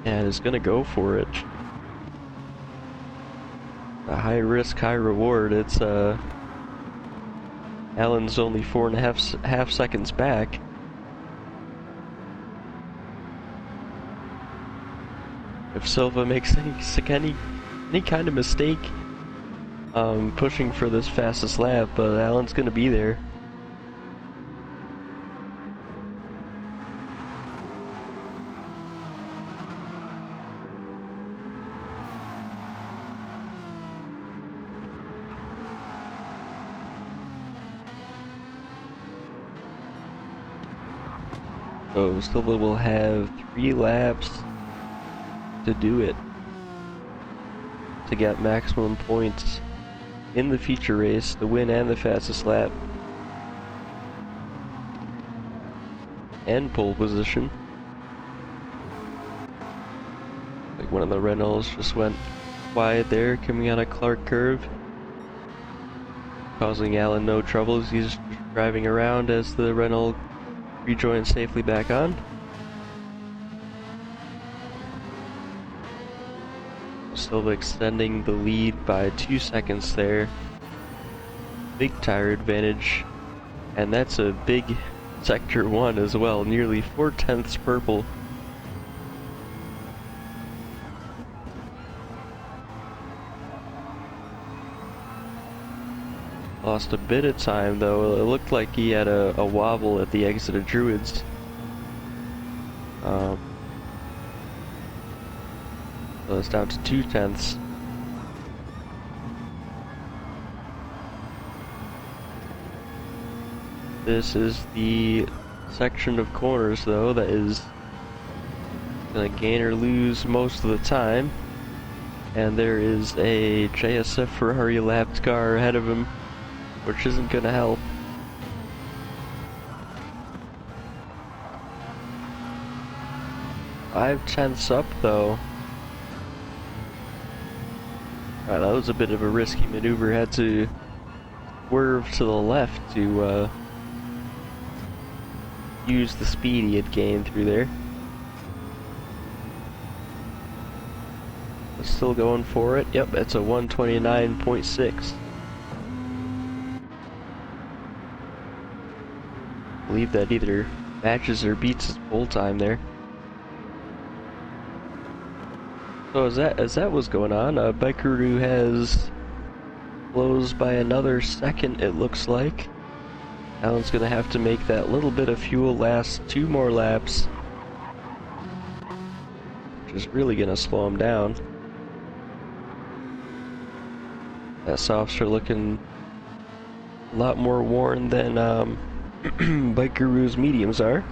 And is gonna go for it. A high risk, high reward. It's, Alan's only 4.5 seconds back. If Silva makes any kind of mistake pushing for this fastest lap, but Alan's gonna be there. So Silva will have 3 laps to do it, to get maximum points in the feature race, the win and the fastest lap, and pole position. Like one of the Renaults just went wide there, coming out of Clark Curve, causing Alan no troubles. He's driving around as the Renault rejoins safely back on. Silva extending the lead by 2 seconds there. Big tire advantage, and that's a big sector 1 as well, nearly 4/10 purple. Lost a bit of time though. It looked like he had a wobble at the exit of Druids. So it's down to 2/10. This is the section of corners though that is gonna gain or lose most of the time. And there is a JSF Ferrari lapped car ahead of him, which isn't gonna help. Five tenths up though. Alright, that was a bit of a risky maneuver. Had to swerve to the left to use the speed he had gained through there. But still going for it. Yep, that's a 129.6. I believe that either matches or beats his pole time there. So as that was going on, Bikeroo has closed by another second, it looks like. Alan's gonna have to make that little bit of fuel last 2 more laps, which is really gonna slow him down. That softs are looking a lot more worn than Bikeroo's mediums are.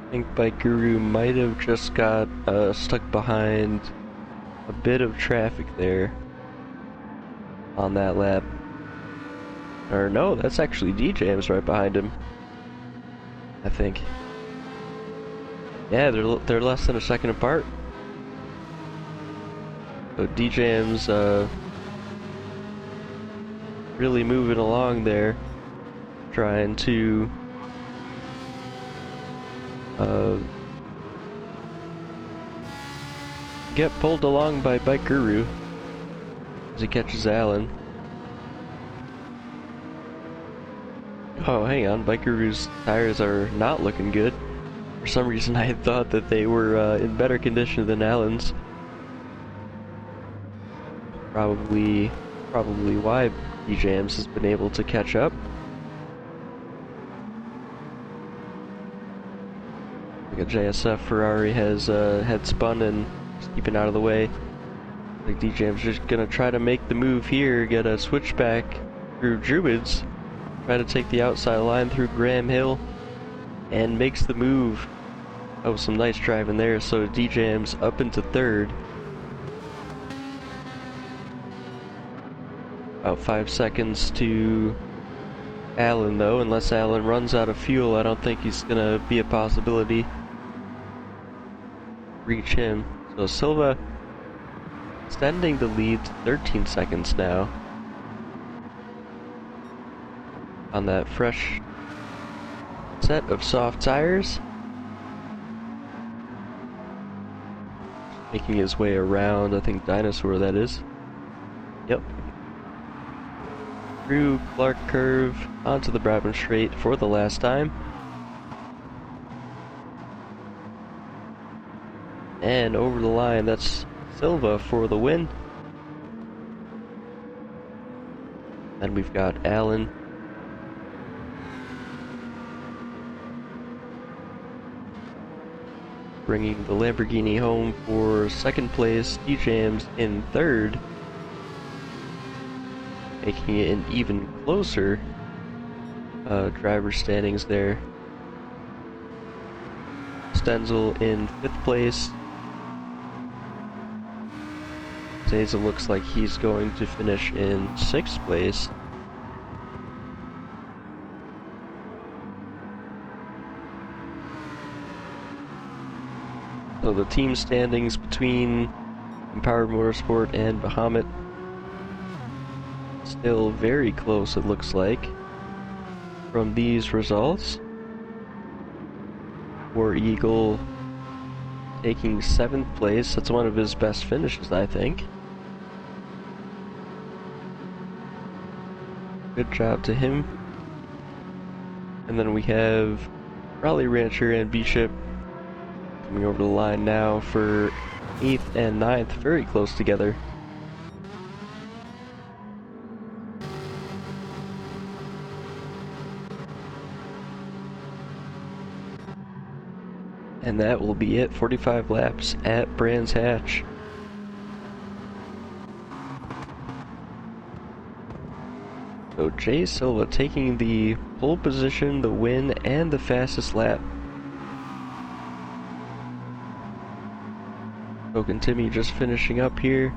I think Bikeroo might have just got stuck behind a bit of traffic there on that lap. Or no, that's actually DJM's right behind him, I think. Yeah, they're less than a second apart. So DJM's really moving along there, trying to get pulled along by Bikeroo as he catches Alan. Oh, hang on, Bikeroo's tires are not looking good. For some reason I had thought that they were in better condition than Alan's. Probably why DJMs has been able to catch up. Like a JSF Ferrari has head spun and just keeping out of the way. Like DJM's just gonna try to make the move here, get a switchback through Druids, try to take the outside line through Graham Hill, and makes the move. Oh, some nice driving there. So DJM's up into third. About 5 seconds to Alan though. Unless Alan runs out of fuel, I don't think he's gonna be a possibility. Reach him. So Silva extending the lead to 13 seconds now. On that fresh set of soft tires. Making his way around, I think Dinosaur that is. Yep. Through Clark Curve onto the Brabham Straight for the last time. And over the line, that's Silva for the win. Then we've got Alan. Bringing the Lamborghini home for second place. DJM's in third. Making it an even closer driver standings there. Stenzel in 5th place. Zazel looks like he's going to finish in 6th place. So the team standings between Empowered Motorsport and Bahamut still very close, it looks like, from these results. War Eagle taking 7th place. That's one of his best finishes, I think. Good job to him. And then we have Raleigh Rancher and Bishop coming over the line now for 8th and 9th, very close together. And that will be it, 45 laps at Brands Hatch. So Jay Silva taking the pole position, the win, and the fastest lap. Token Timmy just finishing up here.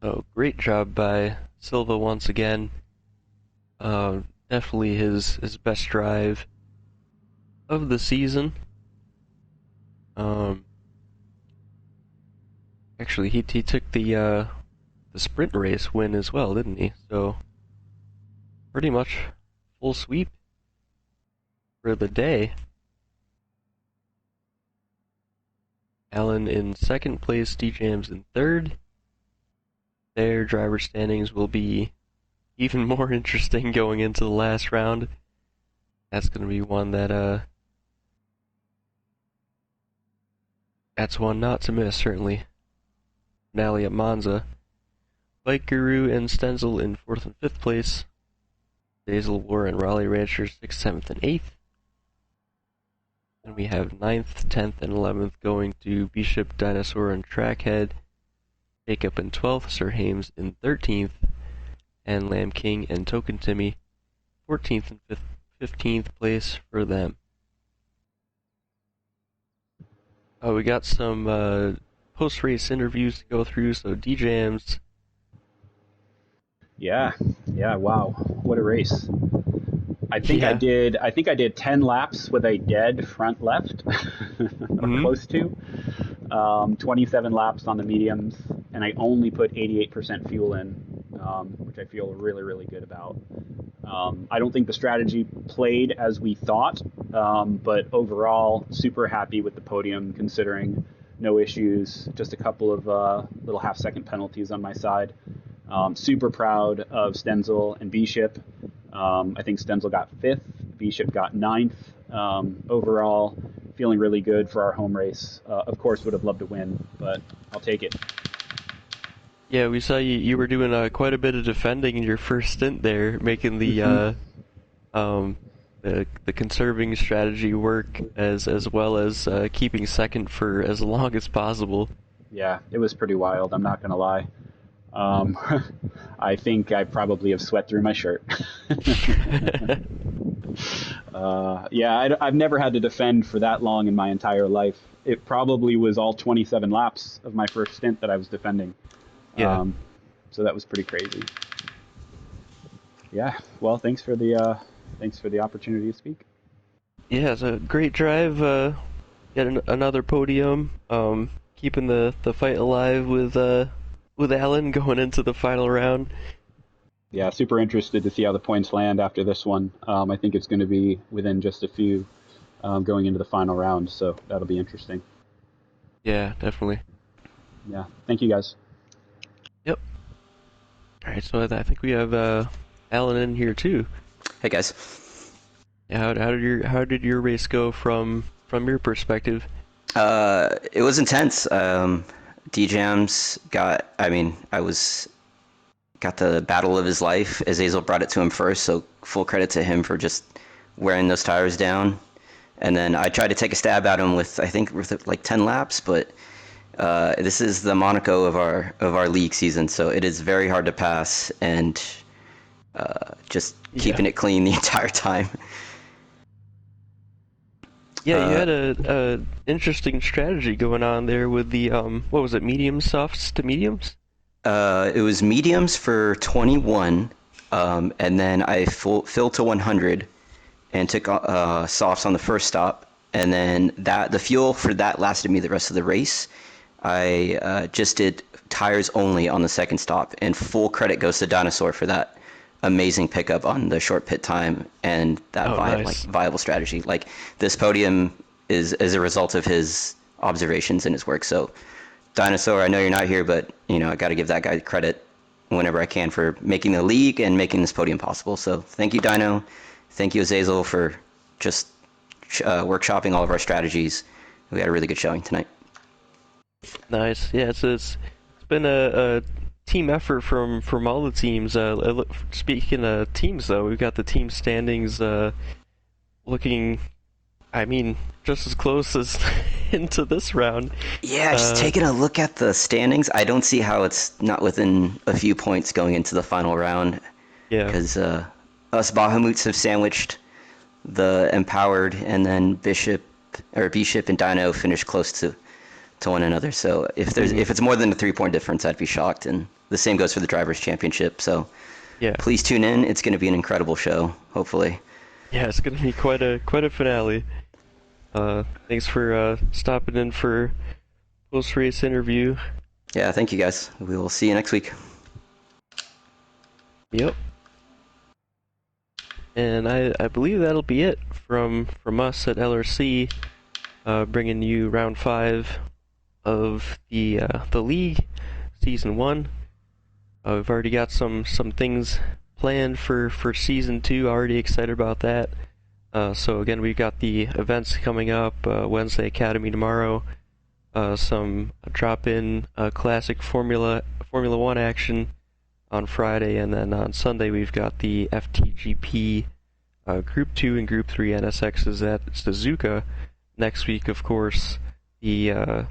Oh, great job by Silva once again. Definitely his best drive of the season. Actually, he took the sprint race win as well, didn't he? So pretty much full sweep for the day. Allen in 2nd place, DJM's in 3rd. Their driver standings will be even more interesting going into the last round. That's going to be one that's one not to miss, certainly. Finale at Monza. Bike Guru and Stenzel in 4th and 5th place. Zazel War and Raleigh Rancher 6th, 7th, and 8th. And we have 9th, 10th, and 11th going to Bishop, Dinosaur, and Trackhead. Jacob in 12th, Sir Hames in 13th, and Lamb King and Token Timmy 14th and 15th place for them. We got some post-race interviews to go through, so DJM's. Yeah, wow, what a race. I think Yeah. I did 10 laps with a dead front left, or close to. 27 laps on the mediums, and I only put 88% fuel in, which I feel really, really good about. I don't think the strategy played as we thought, but overall, super happy with the podium considering no issues, just a couple of little half-second penalties on my side. Super proud of Stenzel and Bishop. I think Stenzel got 5th, Bishop got 9th. Overall, feeling really good for our home race. Of course, would have loved to win, but I'll take it. Yeah, we saw you were doing quite a bit of defending in your first stint there, making the conserving strategy work as well as keeping second for as long as possible. Yeah, it was pretty wild, I'm not going to lie. I think I probably have sweat through my shirt. I've never had to defend for that long in my entire life. It probably was all 27 laps of my first stint that I was defending. Yeah. So that was pretty crazy. Yeah. Well, thanks for the opportunity to speak. Yeah, it's a great drive. Got another podium. Keeping the fight alive with Alan going into the final round. Yeah, super interested to see how the points land after this one. I think it's going to be within just a few going into the final round, so that'll be interesting. Yeah, definitely. Yeah, thank you guys. Yep. All right, so I think we have Alan in here too. Hey guys. Yeah, how did your race go from your perspective? It was intense. DJams got the battle of his life. Azazel brought it to him first, so full credit to him for just wearing those tires down. And then I tried to take a stab at him with like 10 laps, but this is the Monaco of our league season, so it is very hard to pass and just keeping it clean the entire time. Yeah, you had a interesting strategy going on there with the what was it, mediums, softs to mediums? It was mediums for 21, and then I filled to 100 and took softs on the first stop, and then the fuel for that lasted me the rest of the race. I just did tires only on the second stop, and full credit goes to Dinosaur for that amazing pickup on the short pit time and that viable strategy. Like, this podium is as a result of his observations and his work. So Dinosaur, I know you're not here, but I got to give that guy credit whenever I can for making the league and making this podium possible. So thank you, Dino. Thank you, Azazel, for just workshopping all of our strategies. We had a really good showing tonight. Nice. Yeah, it's been a team effort from all the teams. Speaking of teams, though, we've got the team standings looking, just as close as into this round. Yeah, just taking a look at the standings, I don't see how it's not within a few points going into the final round. Yeah. Because us Bahamutes have sandwiched the Empowered, and then Bishop and Dino finished close to one another. So if it's more than a 3-point difference, I'd be shocked. And the same goes for the Drivers' Championship. So yeah, please tune in. It's going to be an incredible show, hopefully. Yeah, it's going to be quite a finale. Thanks for stopping in for post-race interview. Yeah, thank you guys. We will see you next week. Yep. And I believe that'll be it from us at LRC, bringing you round 5 of the league, season 1. We've already got some things planned for season 2. Already excited about that. So again, we've got the events coming up. Wednesday Academy tomorrow. Some drop-in classic Formula 1 action on Friday, and then on Sunday we've got the FTGP Group 2 and Group 3 NSXs at Suzuka. Next week, of course, the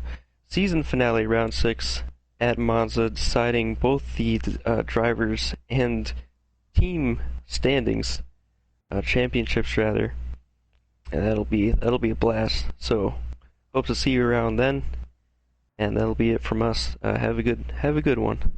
season finale, round 6 at Monza, deciding both the drivers and team standings, championships rather, and that'll be a blast. So hope to see you around then, and that'll be it from us. Have a good one.